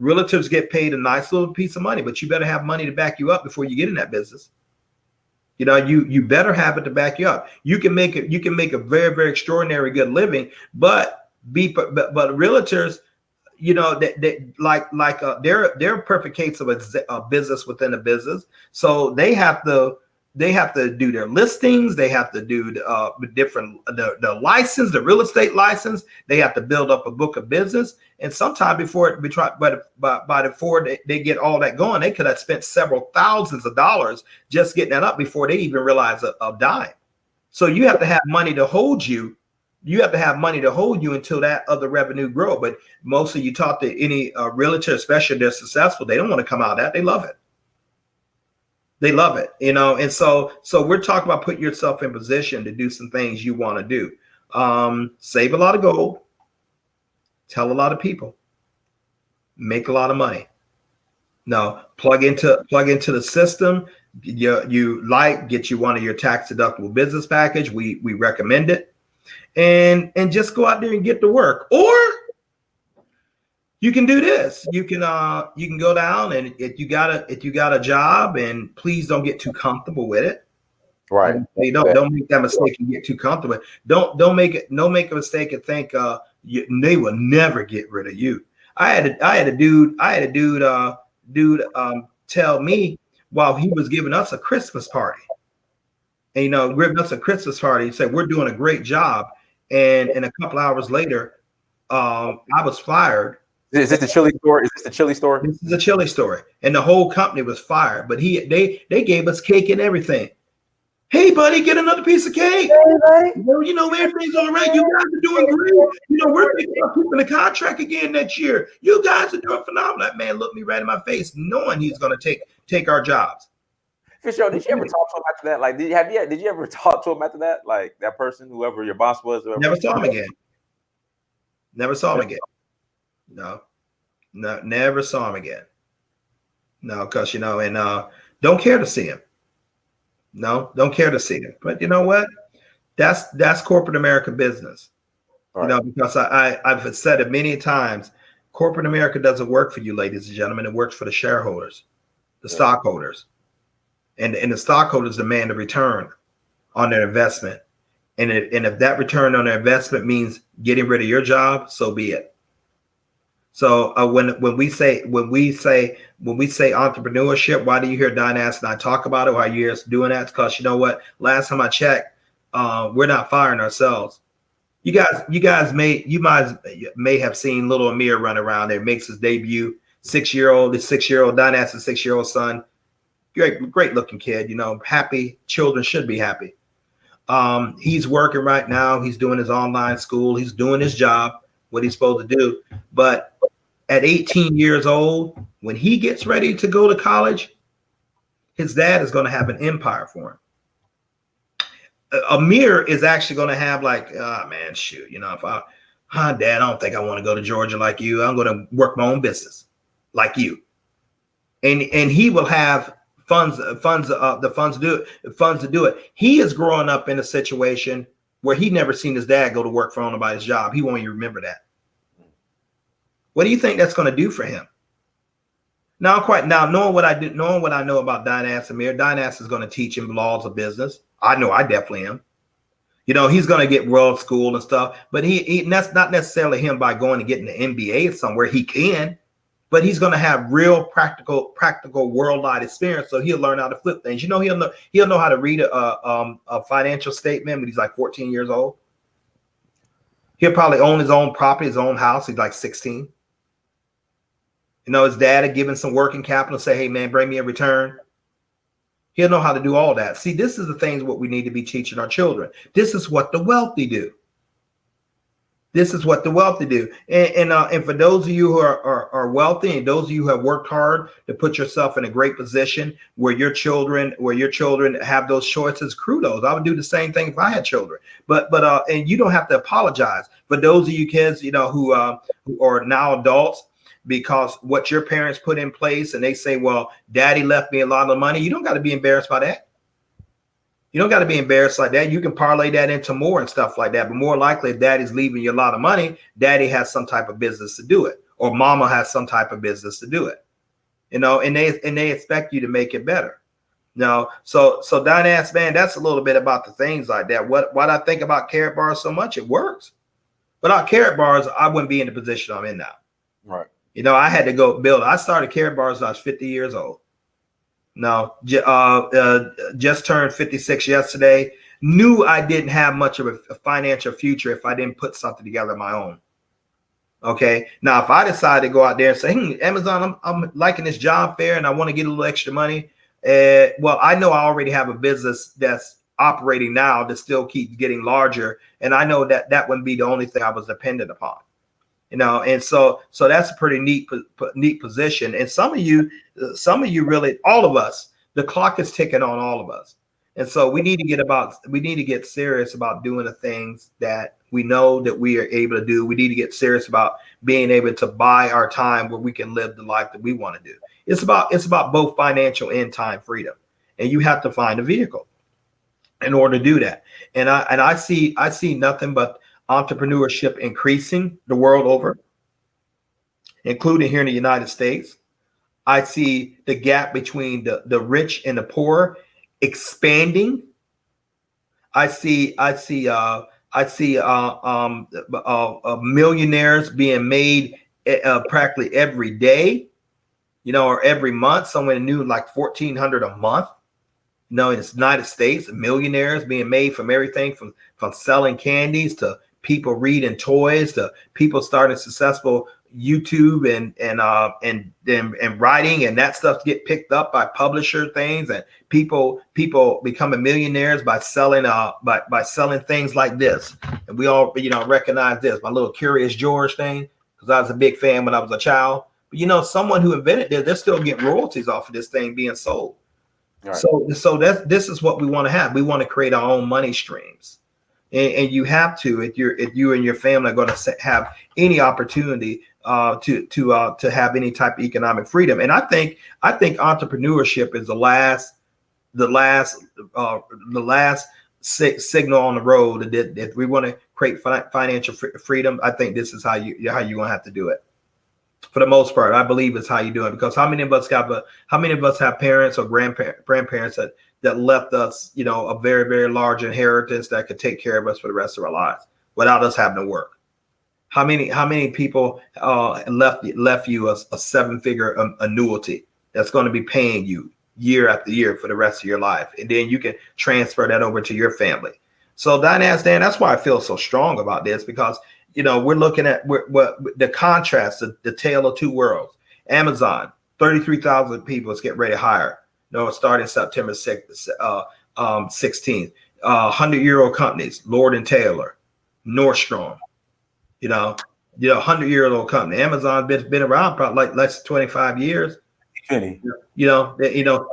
Realtors get paid a nice little piece of money, but you better have money to back you up before you get in that business. You better have it to back you up. You can make it. You can make a very, very extraordinary good living, but realtors, they're a perfect case of a business within a business. So they have to do their listings. They have to do the license, the real estate license. They have to build up a book of business. And sometime before they get all that going, they could have spent several thousands of dollars just getting that up before they even realize a dime. So you have to have money to hold you. You have to have money to hold you until that other revenue grow. But mostly you talk to any realtor, especially if they're successful, they don't want to come out of that. They love it. They love it, and so we're talking about putting yourself in position to do some things you want to do. Save a lot of gold, tell a lot of people, make a lot of money. No, plug into the system. Get you one of your tax deductible business package. We recommend it, and just go out there and get to work. Or you can do this. You can go down, and if you got a job, and please don't get too comfortable with it. Right. Don't make that mistake and get too comfortable. Don't make a mistake and think they will never get rid of you. I had a dude tell me while he was giving us a Christmas party. And giving us a Christmas party, he said, "We're doing a great job." And a couple hours later, I was fired. Is this the chili store? Is this the chili store? This is a chili store, and the whole company was fired. But they gave us cake and everything. Hey, buddy, get another piece of cake. Hey, buddy. Everything's all right. You guys are doing great. We're thinking about keeping the contract again next year. You guys are doing phenomenal. That man looked me right in my face, knowing he's going to take our jobs. Fitzgerald, did you ever talk to him after that? Like, did you ever talk to him after that? Like that person, whoever your boss was? Never saw him again. Never saw him again. No, never saw him again. No, because and don't care to see him. No, don't care to see him. But you know what? That's corporate America business. Right. Because I've said it many times. Corporate America doesn't work for you, ladies and gentlemen. It works for the shareholders, the stockholders, and the stockholders demand a return on their investment. And if that return on their investment means getting rid of your job, so be it. So when we say entrepreneurship, why do you hear Dynas and I talk about it? Why you hear us doing that? Because you know what? Last time I checked, we're not firing ourselves. You guys may have seen little Amir run around there, makes his debut. 6-year-old, Dynas' 6-year-old son, great looking kid. Happy children should be happy. He's working right now. He's doing his online school. He's doing his job, what he's supposed to do. But at 18 years old, when he gets ready to go to college, his dad is going to have an empire for him. Amir is actually going to have like, man, shoot, if Dad, I don't think I want to go to Georgia like you. I'm going to work my own business like you. And he will have funds to do it. He is growing up in a situation where he never seen his dad go to work for anybody's job. He won't even remember that. What do you think that's going to do for him? Knowing what I know about Dynas Amir, Dynas is going to teach him laws of business. I know I definitely am. He's going to get world school and stuff, but that's not necessarily him by going and getting an MBA somewhere. He can, but he's going to have real practical worldwide experience. So he'll learn how to flip things. He'll know how to read a financial statement when he's like 14 years old. He'll probably own his own property, his own house. He's like 16. His dad had given some working capital, say, hey, man, bring me a return. He'll know how to do all that. See, this is the things what we need to be teaching our children. This is what the wealthy do. This is what the wealthy do. And for those of you who are wealthy and those of you who have worked hard to put yourself in a great position where your children have those choices, kudos. I would do the same thing if I had children. But and you don't have to apologize. For those of you kids, who are now adults, because what your parents put in place and they say, well, daddy left me a lot of money. You don't got to be embarrassed by that. You don't got to be embarrassed like that. You can parlay that into more and stuff like that. But more likely, if daddy's leaving you a lot of money, daddy has some type of business to do it, or mama has some type of business to do it. And they expect you to make it better. No, so Dynas, man, that's a little bit about the things like that. What I think about carrot bars so much, it works. Without carrot bars, I wouldn't be in the position I'm in now. Right. You know, I had to go build. I started carrot bars when I was 50 years old. No, just turned 56 yesterday. Knew I didn't have much of a financial future if I didn't put something together of my own. Okay. Now, if I decide to go out there and say, hey, Amazon, I'm liking this job fair and I want to get a little extra money. Well, I know I already have a business that's operating now that still keeps getting larger. And I know that that wouldn't be the only thing I was dependent upon. You know, and so that's a pretty neat position. And some of you really, all of us, the clock is ticking on all of us. And so we need to get serious about doing the things that we know that we are able to do. We need to get serious about being able to buy our time where we can live the life that we want to do. It's about both financial and time freedom. And you have to find a vehicle in order to do that. And I see nothing but entrepreneurship increasing the world over, including here in the United States. I see the gap between the rich and the poor expanding. I see millionaires being made practically every day, you know, or every month. Someone new like 1,400 a month. You know, in the United States, millionaires being made from everything from selling candies to people reading toys to people starting successful YouTube and writing, and that stuff get picked up by publisher things, and people becoming millionaires by selling by selling things like this. And we all, you know, recognize this, my little Curious George thing, because I was a big fan when I was a child. But you know, someone who invented this, they're still getting royalties off of this thing being sold. Right. So this is what we want to have. We want to create our own money streams. And you have to, if you and your family are going to have any opportunity to have any type of economic freedom. And I think entrepreneurship is the last signal on the road that if we want to create financial freedom, I think this is how you're going to have to do it. For the most part, I believe it's how you do it, because how many of us have parents or grandparents that left us, you know, a very, very large inheritance that could take care of us for the rest of our lives without us having to work? How many people left you a 7-figure annuity that's going to be paying you year after year for the rest of your life, and then you can transfer that over to your family? So that's why I feel so strong about this, because you know, we're looking at what the contrast, the tale of two worlds. Amazon, 33,000 people is getting ready to hire. No, starting September 16th. 100-year-old companies, Lord and Taylor, Nordstrom, you know, 100-year-old company. Amazon been around probably like less than 25 years. Penny. You know,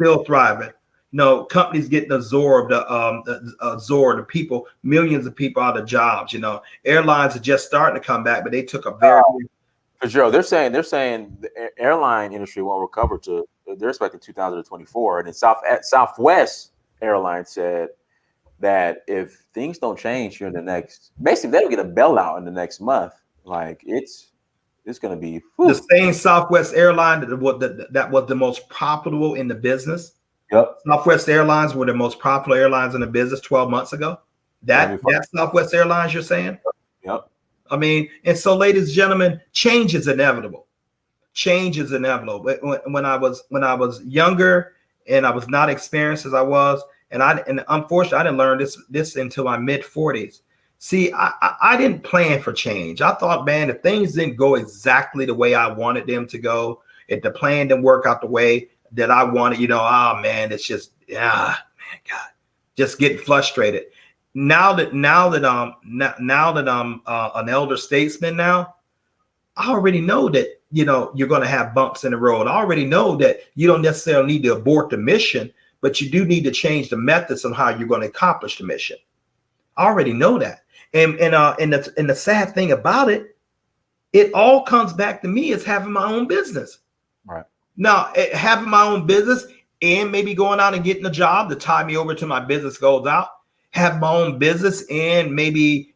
still thriving. You know, companies getting absorbed, people, millions of people out of jobs. You know, airlines are just starting to come back, but they took a very Fitzgerald, they're saying the airline industry won't recover to, they're expecting 2024. And then Southwest Airlines said that if things don't change here in the next, basically they'll get a bailout in the next month. Like it's going to be the same Southwest airline that was the most profitable in the business. Yep. Southwest Airlines were the most popular airlines in the business 12 months ago. That Southwest Airlines you're saying? Yep. I mean, and so, ladies and gentlemen, change is inevitable. Change is inevitable. When I was younger and I was not experienced as I was, and unfortunately I didn't learn this until my mid-40s. See, I didn't plan for change. I thought, man, if things didn't go exactly the way I wanted them to go, if the plan didn't work out the way that I wanted, you know, man, it's just, God, just getting frustrated. Now that I'm an elder statesman now, I already know that, you know, you're going to have bumps in the road. I already know that you don't necessarily need to abort the mission, but you do need to change the methods on how you're going to accomplish the mission. I already know that. And the sad thing about it, it all comes back to me as having my own business. Right. Now, having my own business and maybe going out and getting a job to tie me over to my business goes out, have my own business and maybe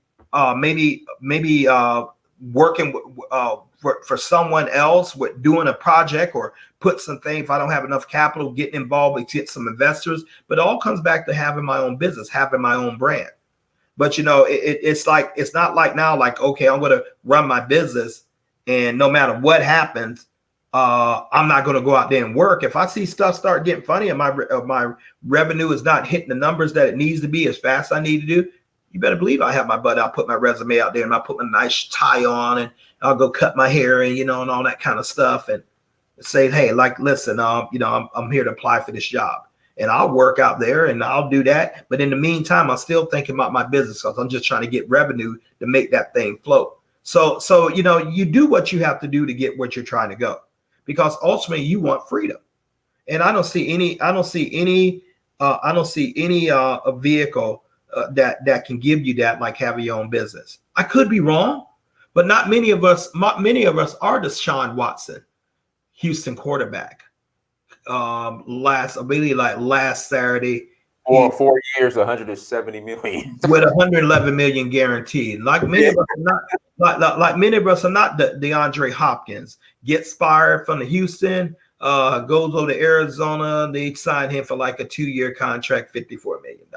working for someone else with doing a project or put some things. If I don't have enough capital, getting involved and get some investors. But it all comes back to having my own business, having my own brand. But it's like, it's not like now, like, okay, I'm going to run my business, and no matter what happens, I'm not going to go out there and work. If I see stuff start getting funny and my revenue is not hitting the numbers that it needs to be as fast as I need to do, you better believe I have my butt out, put my resume out there, and I put my nice tie on, and I'll go cut my hair and, and all that kind of stuff, and say, hey, like, listen, I'm here to apply for this job. And I'll work out there and I'll do that. But in the meantime, I'm still thinking about my business, because I'm just trying to get revenue to make that thing float. So, you do what you have to do to get what you're trying to go, because ultimately you want freedom. And I don't see any vehicle that can give you that, like having your own business. I could be wrong, but not many of us are the Deshaun Watson, Houston quarterback. Last Saturday, or 4 years, 170 million with 111 million guaranteed. Like many of us are not, like many of us are not the DeAndre Hopkins. Gets fired from the Houston, goes over to Arizona. They signed him for like a 2-year contract, $54 million.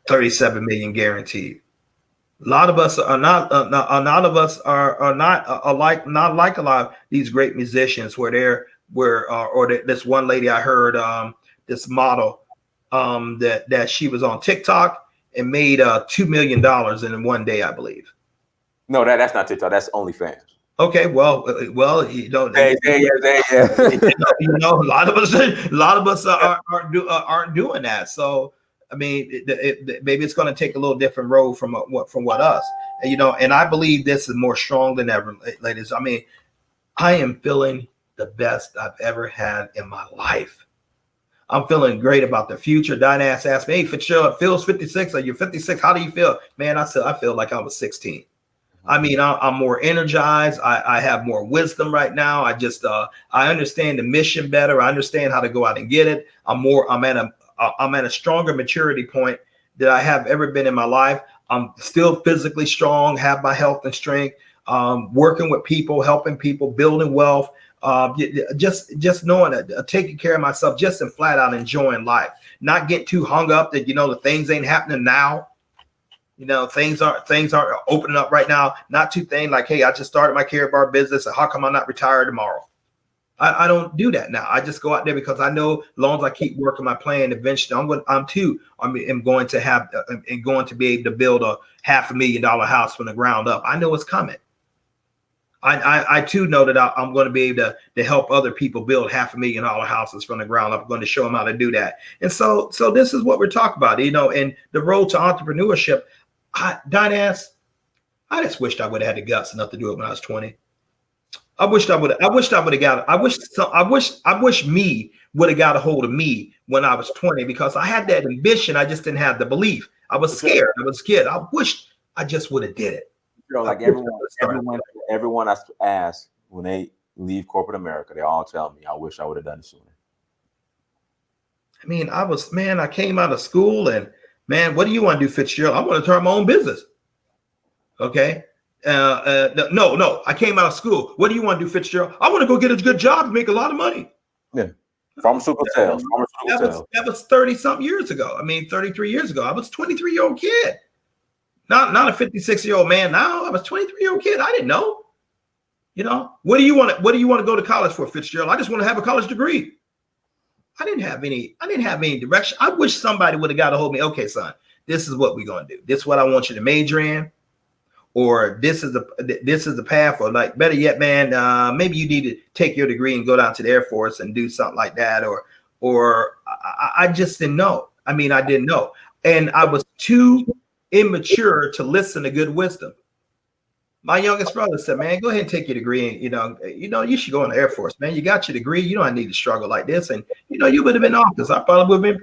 37 million guaranteed. A lot of us are not. A lot of us are not like a lot of these great musicians, where this one lady I heard, this model, that she was on TikTok and made $2 million in one day, I believe. No, that's not TikTok. That's OnlyFans. Okay, well, Hey, yeah. A lot of us aren't doing that. So, I mean, maybe it's going to take a little different road from what us, and I believe this is more strong than ever, ladies. I mean, I am feeling the best I've ever had in my life. I'm feeling great about the future. Diana asked me, hey, Fitzgerald, Phil's 56. Are you 56? How do you feel? Man, I said, I feel like I was 16. I mean, I'm more energized. I have more wisdom right now. I understand the mission better. I understand how to go out and get it. I'm at a stronger maturity point that I have ever been in my life. I'm still physically strong, have my health and strength, working with people, helping people, building wealth, just knowing that, taking care of myself, just and flat out enjoying life, not get too hung up that, the things ain't happening now. Things aren't opening up right now. Not too thing like, hey, I just started my Care Bar business, and how come I'm not retired tomorrow? I don't do that now. I just go out there because I know as long as I keep working my plan, eventually I'm going to be able to build a $500,000 house from the ground up. I know it's coming. I too know that I'm going to be able to help other people build $500,000 houses from the ground up. I'm going to show them how to do that. And so this is what we're talking about, and the road to entrepreneurship. I just wished I would have had the guts enough to do it when I was 20. I wish me would have got a hold of me when I was 20, because I had that ambition. I just didn't have the belief. I was scared. I wish I just would have did it. Like everyone I ask when they leave corporate America, they all tell me, I wish I would have done it sooner. I mean, I came out of school, and man, what do you want to do, Fitzgerald? I want to start my own business. Okay. No, I came out of school. What do you want to do, Fitzgerald? I want to go get a good job and make a lot of money. Yeah. Pharmaceutical sales. That was 30 something years ago. I mean, 33 years ago. I was a 23-year-old kid. Not a 56-year-old man now. I was a 23-year-old kid. I didn't know. What do you want to go to college for, Fitzgerald? I just want to have a college degree. I didn't have any direction. I wish somebody would have got a hold of me. Okay, son, this is what we're going to do. This is what I want you to major in. Or this is the path, or like better yet, man, maybe you need to take your degree and go down to the Air Force and do something like that. Or I just didn't know. I mean, I didn't know. And I was too immature to listen to good wisdom. My youngest brother said, man, go ahead and take your degree. And, you should go in the Air Force, man. You got your degree. You don't need to struggle like this. And, you would have been office. I probably would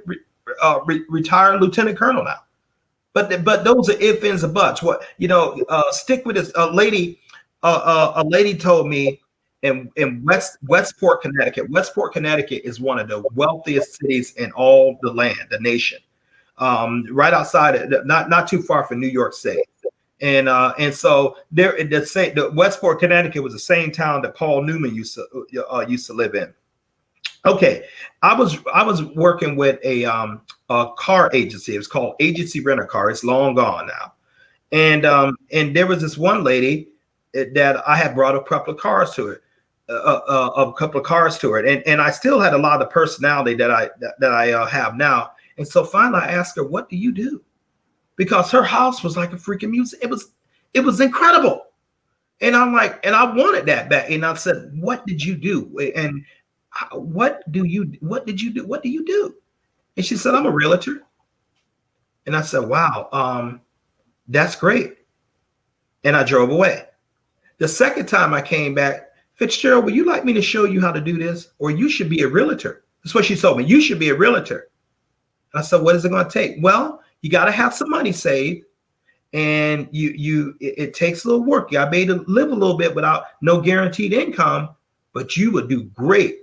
have been retired lieutenant colonel now. But those are ifs, ands, and buts. What stick with this. A lady told me in Westport, Connecticut. Westport, Connecticut is one of the wealthiest cities in all the nation. right outside, not too far from New York City. And so there, the Westport, Connecticut was the same town that Paul Newman used to live in. Okay, I was working with a car agency. It was called Agency Rent a Car. It's long gone now. And there was this one lady that I had brought a couple of cars to her, and I still had a lot of personality that I have now. And so finally, I asked her, "What do you do?" Because her house was like a freaking museum. It was incredible. And I'm like, and I wanted that back. And I said, "What did you do? And what did you do? What do you do?" And she said, "I'm a realtor." And I said, "Wow, that's great." And I drove away. The second time I came back, "Fitzgerald, would you like me to show you how to do this? Or you should be a realtor." That's what she told me. "You should be a realtor." I said, "What is it going to take?" "Well, you got to have some money saved, and it takes a little work. You got to be able to live a little bit without no guaranteed income, but you would do great.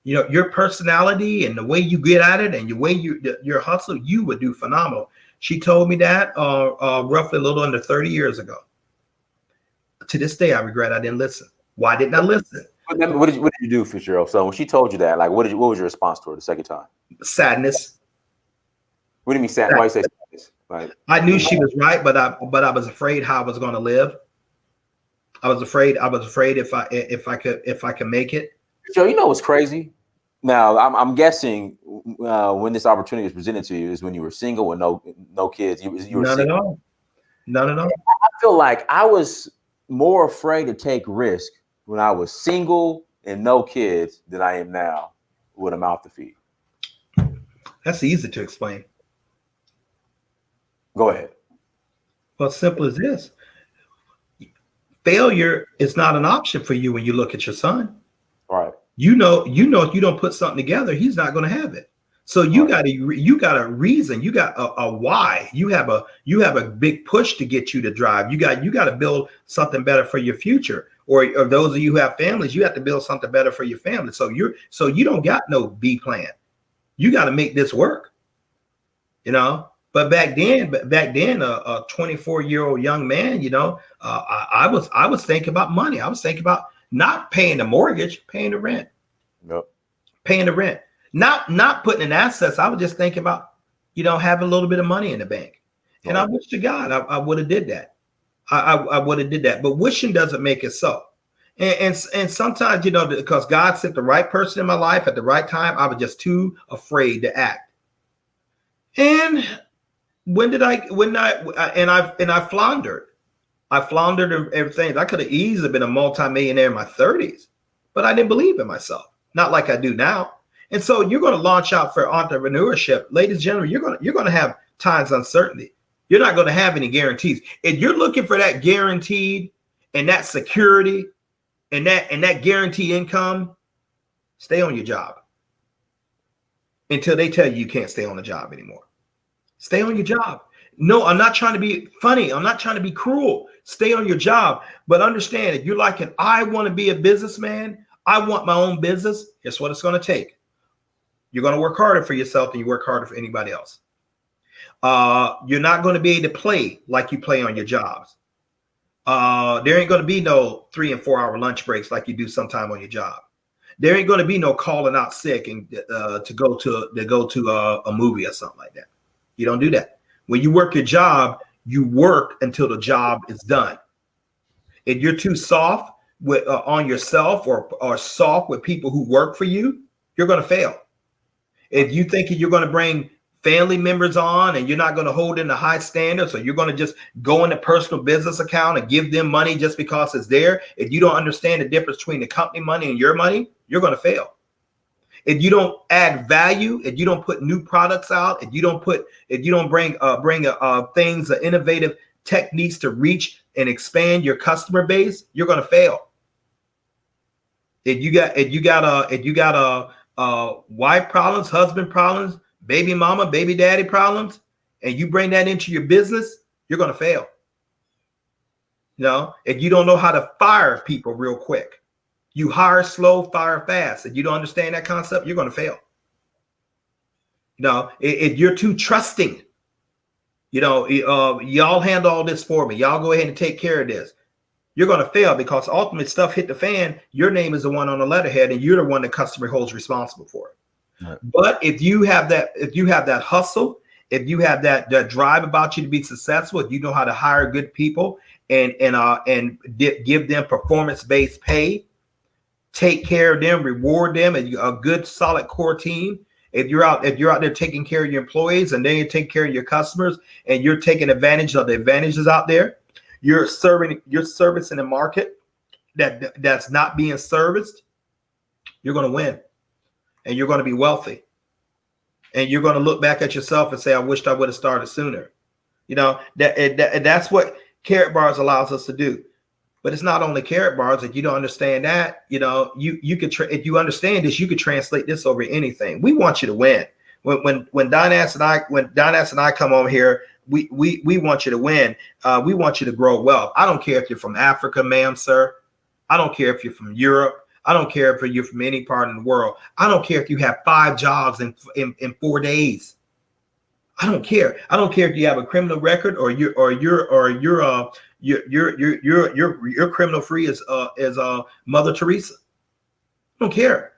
You know, your personality and the way you get at it and your way your hustle, you would do phenomenal." She told me that roughly a little under 30 years ago. To this day, I regret I didn't listen. Why didn't I listen? What did you do, Fitzgerald? So when she told you that, like, what was your response to her the second time? Sadness. What do you mean sad? Why you say sadness? Like, I knew she was right, but I was afraid how I was going to live. I was afraid if I could make it. Joe, you know what's crazy? Now I'm guessing when this opportunity was presented to you is when you were single with no kids. You were None single. at all. None at all. I feel like I was more afraid to take risk when I was single and no kids than I am now with a mouth to feed. That's easy to explain. Go ahead. Well, simple as this. Failure is not an option for you when you look at your son. All right. You know, if you don't put something together, he's not going to have it. So you got a reason, you got a why. You have a big push to get you to drive. You got to build something better for your future. Or those of you who have families, you have to build something better for your family. So you don't got no B plan. You got to make this work. You know. But back then, a 24-year-old young man, you know, I was thinking about money. I was thinking about not paying the mortgage, paying the rent. Yep. Paying the rent. Not putting in assets. I was just thinking about, you know, having a little bit of money in the bank. And I wish to God I would have did that. I would have did that. But wishing doesn't make it so. And sometimes, you know, because God sent the right person in my life at the right time, I was just too afraid to act. And I floundered. I floundered in everything. I could have easily been a multimillionaire in my 30s, but I didn't believe in myself. Not like I do now. And so you're going to launch out for entrepreneurship. Ladies and gentlemen, you're going to have times of uncertainty. You're not going to have any guarantees. If you're looking for that guaranteed and that security and that guaranteed income, stay on your job until they tell you can't stay on the job anymore. Stay on your job. No, I'm not trying to be funny. I'm not trying to be cruel. Stay on your job. But understand, if you're like, I want to be a businessman, I want my own business, guess what it's going to take? You're going to work harder for yourself than you work harder for anybody else. You're not going to be able to play like you play on your jobs. There ain't going to be no 3 and 4 hour lunch breaks like you do sometime on your job. There ain't going to be no calling out sick and to go to a movie or something like that. You don't do that. When you work your job, you work until the job is done. If you're too soft on yourself or soft with people who work for you, you're going to fail. If you think you're going to bring family members on and you're not going to hold in the high standards, or you're going to just go in a personal business account and give them money just because it's there, if you don't understand the difference between the company money and your money, you're going to fail. If you don't add value, if you don't put new products out, if you don't bring things, innovative techniques to reach and expand your customer base, you're going to fail. If you got wife problems, husband problems, baby mama, baby daddy problems, and you bring that into your business, you're going to fail. You know, if you don't know how to fire people real quick, you hire slow, fire fast. If you don't understand that concept, you're going to fail. You know, if you're too trusting, Y'all handle all this for me. Y'all go ahead and take care of this. You're going to fail because ultimate stuff hit the fan. Your name is the one on the letterhead, and you're the one the customer holds responsible for it. Right. But if you have that hustle, if you have that drive about you to be successful, if you know how to hire good people and give them performance-based pay, take care of them, reward them, and a good solid core team. If you're out there taking care of your employees and then you take care of your customers and you're taking advantage of the advantages out there, you're servicing a market that's not being serviced, you're going to win and you're going to be wealthy. And you're going to look back at yourself and say, I wished I would have started sooner. That's what Carrot Bars allows us to do. But it's not only Carrot Bars. If you don't understand that, you could if you understand this, you could translate this over anything. We want you to win. When Dynas and I come over here, we want you to win. We want you to grow wealth. I don't care if you're from Africa, ma'am, sir. I don't care if you're from Europe. I don't care if you're from any part of the world. I don't care if you have 5 jobs in 4 days. I don't care. I don't care if you have a criminal record or you're criminal free as Mother Teresa. I don't care.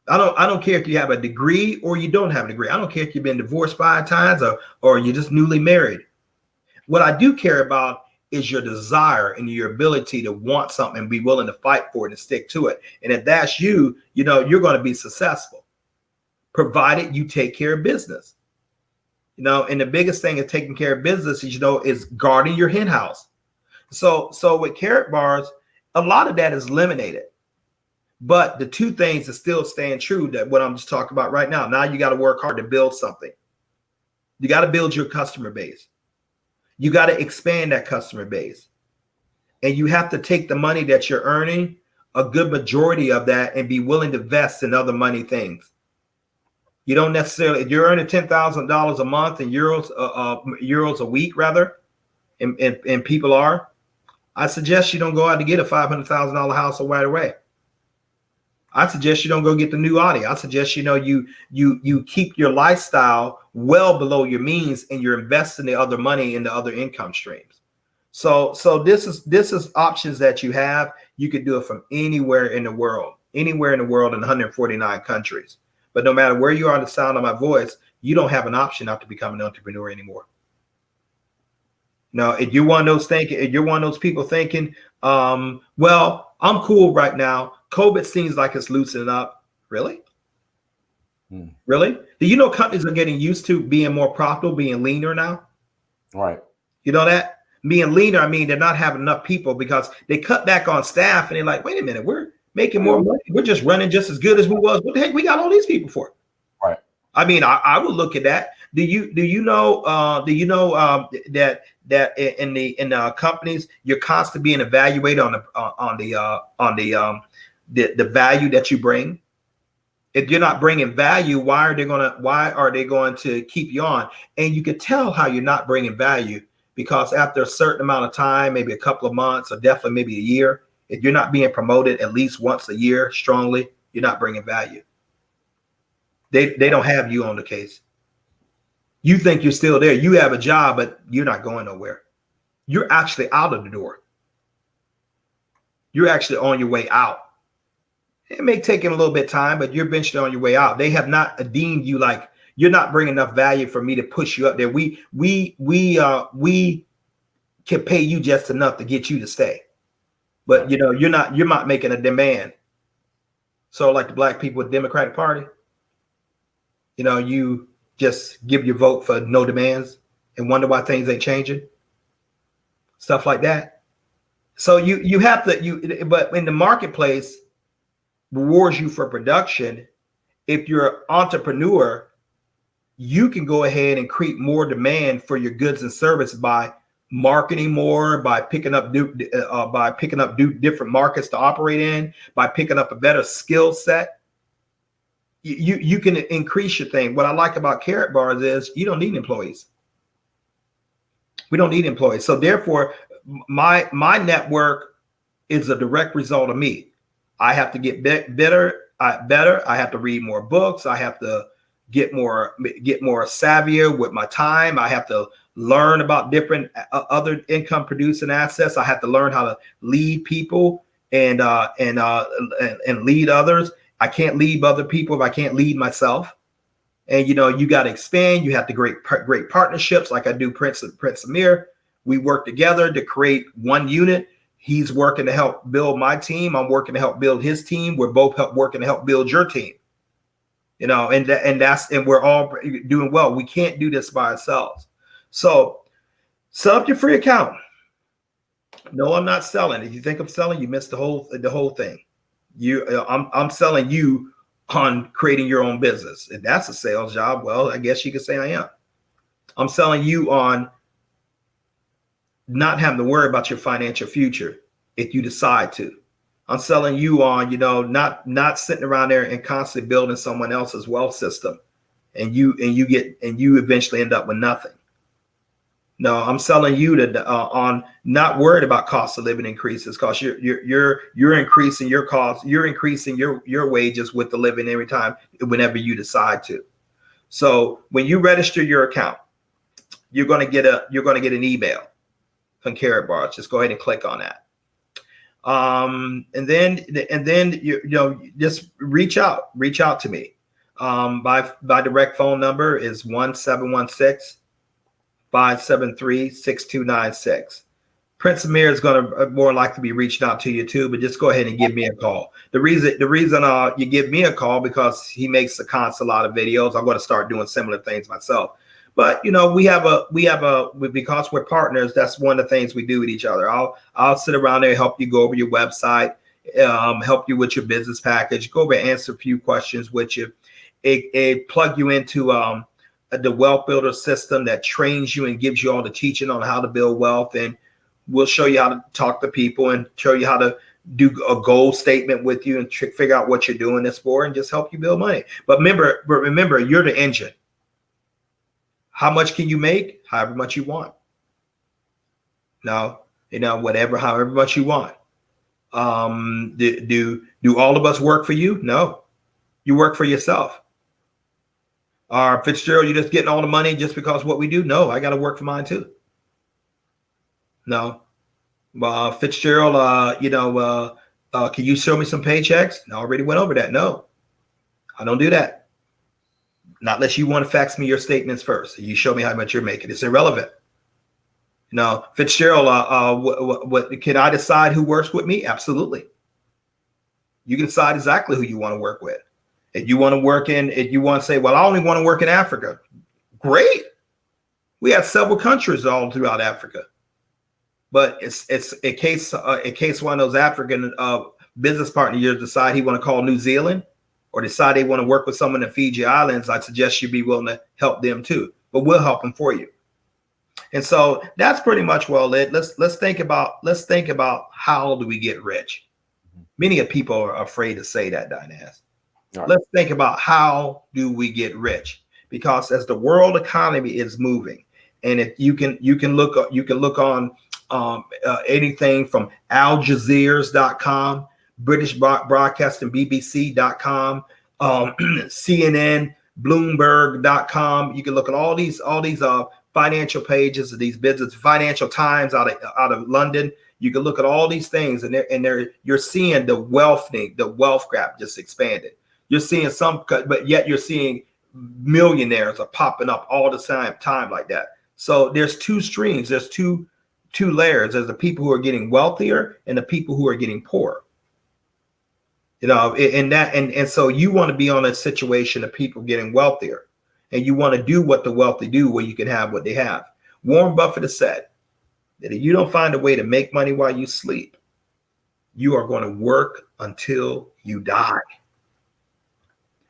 I don't care if you have a degree or you don't have a degree. I don't care if you've been divorced 5 times or you're just newly married. What I do care about is your desire and your ability to want something and be willing to fight for it and stick to it. And if that's you're going to be successful, provided you take care of business. And the biggest thing of taking care of business is guarding your hen house. So with Carrot Bars, a lot of that is eliminated. But the 2 things that still stand true, that what I'm just talking about right now. Now you got to work hard to build something. You got to build your customer base. You got to expand that customer base. And you have to take the money that you're earning, a good majority of that, and be willing to invest in other money things. You don't necessarily, if you're earning $10,000 a month in euros a week, rather, and people are, I suggest you don't go out to get a $500,000 house right away. I suggest you don't go get the new Audi. I suggest you keep your lifestyle well below your means and you're investing the other money in the other income streams. So this is options that you have. You could do it from anywhere in the world in 149 countries. But no matter where you are, the sound of my voice, you don't have an option not to become an entrepreneur anymore. Now, if you're one of those people thinking, well, I'm cool right now. COVID seems like it's loosening up. Really? Really? Do you know companies are getting used to being more profitable, being leaner now? Right. You know that? Being leaner, I mean, they're not having enough people because they cut back on staff and they're like, wait a minute, we're making more money. We're just running just as good as we was. What the heck we got all these people for? Right. I mean, I would look at that. Do you know that in the companies you're constantly being evaluated on the value that you bring? If you're not bringing value, why are they going to keep you on? And you can tell how you're not bringing value because after a certain amount of time, maybe a couple of months or definitely maybe a year, if you're not being promoted at least once a year strongly, you're not bringing value. They don't have you on the case. You think you're still there. You have a job, but you're not going nowhere. You're actually out of the door. You're actually on your way out. It may take him a little bit of time, but you're eventually on your way out. They have not deemed you like you're not bringing enough value for me to push you up there. We can pay you just enough to get you to stay, but you're not making a demand. So like the black people with the Democratic Party, you just give your vote for no demands and wonder why things ain't changing. Stuff like that. So you have to but in the marketplace rewards you for production. If you're an entrepreneur, you can go ahead and create more demand for your goods and services by marketing more, by picking up different markets to operate in, by picking up a better skill set. You can increase your thing. What I like about Carrot Bars is you don't need employees. We don't need employees. So therefore, my network is a direct result of me. I have to get better. I have to read more books. I have to get more savvier with my time. I have to learn about different other income producing assets. I had to learn how to lead people and lead others. I can't lead other people if I can't lead myself. And you got to expand. You have to great partnerships, like I do. Prince Amir, we work together to create one unit. He's working to help build my team. I'm working to help build his team. We're both working to help build your team. And we're all doing well. We can't do this by ourselves. So set up your free account. No, I'm not selling. If you think I'm selling, you missed the whole thing. I'm selling you on creating your own business. If that's a sales job, well, I guess you could say I am. I'm selling you on not having to worry about your financial future if you decide to. I'm selling you on, not sitting around there and constantly building someone else's wealth system, and you eventually end up with nothing. No, I'm selling you on not worried about cost of living increases, because you're increasing your costs, you're increasing your wages with the living every time, whenever you decide to. So when you register your account, you're going to get an email from Carrot Bars. Just go ahead and click on that. And then you just reach out to me. My direct phone number is 1-716-573-6296. Prince Amir is going to more likely be reaching out to you too, but just go ahead and give me a call. The reason you give me a call, because he makes a lot of videos. I'm going to start doing similar things myself. But because we're partners, that's one of the things we do with each other. I'll sit around there, help you go over your website, help you with your business package, go over and answer a few questions with you, plug you into the wealth builder system that trains you and gives you all the teaching on how to build wealth. And we'll show you how to talk to people and show you how to do a goal statement with you and figure out what you're doing this for, and just help you build money. But remember, you're the engine. How much can you make? However much you want. No, however much you want. Do all of us work for you? No, you work for yourself. Fitzgerald, you just getting all the money just because what we do? No, I got to work for mine too. No, Fitzgerald, can you show me some paychecks? I already went over that. No, I don't do that. Not unless you want to fax me your statements first. You show me how much you're making. It's irrelevant. Fitzgerald, what can I decide who works with me? Absolutely. You can decide exactly who you want to work with. If you want to say, well, I only want to work in Africa. Great. We have several countries all throughout Africa. But it's in case one of those African business partners you decide he want to call New Zealand, or decide they want to work with someone in Fiji Islands, I suggest you be willing to help them too. But we'll help them for you. And so that's pretty much it. Let's think about how do we get rich. Many people are afraid to say that, Dinaz. Right. Let's think about how do we get rich, because as the world economy is moving, and if you can look on anything from AlJazeera.com, British Broadcasting, BBC.com, CNN, Bloomberg.com. You can look at all these financial pages of these business, Financial Times out of London. You can look at all these things, and you're seeing the wealth gap just expanded. You're seeing but yet you're seeing millionaires are popping up all the time like that. So there's two streams. There's two layers. There's the people who are getting wealthier and the people who are getting poorer. And so you want to be on a situation of people getting wealthier, and you want to do what the wealthy do, where you can have what they have. Warren Buffett has said that if you don't find a way to make money while you sleep, you are going to work until you die.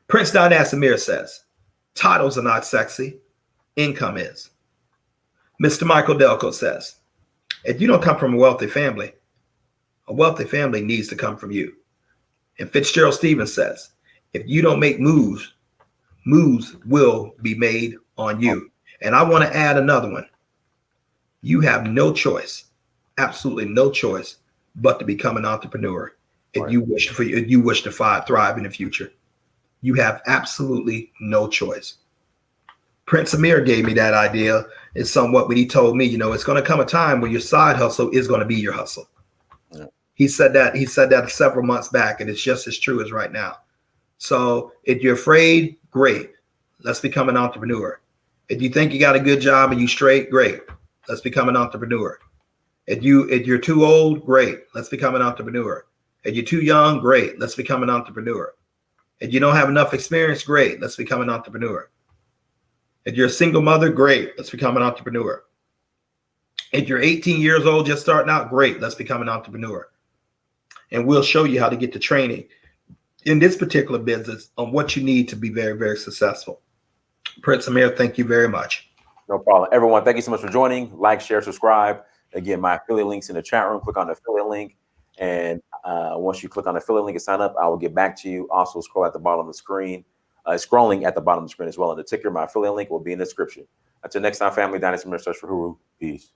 Prince Dinaz Amir says, titles are not sexy, income is. Mr. Michael Delco says, if you don't come from a wealthy family needs to come from you. And Fitzgerald Stevens says, if you don't make moves will be made on you. And I want to add another one. You have no choice, absolutely no choice, but to become an entrepreneur if you wish to thrive in the future. You have absolutely no choice. Prince Amir gave me that idea. It's somewhat when he told me, it's going to come a time where your side hustle is going to be your hustle. Yeah. He said that several months back, and it's just as true as right now. So if you're afraid, great. Let's become an entrepreneur. If you think you got a good job and you straight, great. Let's become an entrepreneur. If you're too old, great. Let's become an entrepreneur. If you're too young, great. Let's become an entrepreneur. If you don't have enough experience, great. Let's become an entrepreneur. If you're a single mother, great. Let's become an entrepreneur. If you're 18 years old, just starting out, great. Let's become an entrepreneur. And we'll show you how to get the training in this particular business on what you need to be very, very successful. Prince Amir, thank you very much. No problem. Everyone, thank you so much for joining. Like, share, subscribe. Again, my affiliate links in the chat room. Click on the affiliate link. And once you click on the affiliate link and sign up, I will get back to you. Also, scroll at the bottom of the screen. Scrolling at the bottom of the screen as well. And the ticker, my affiliate link will be in the description. Until next time, family, Dynasty Search for Huru. Peace.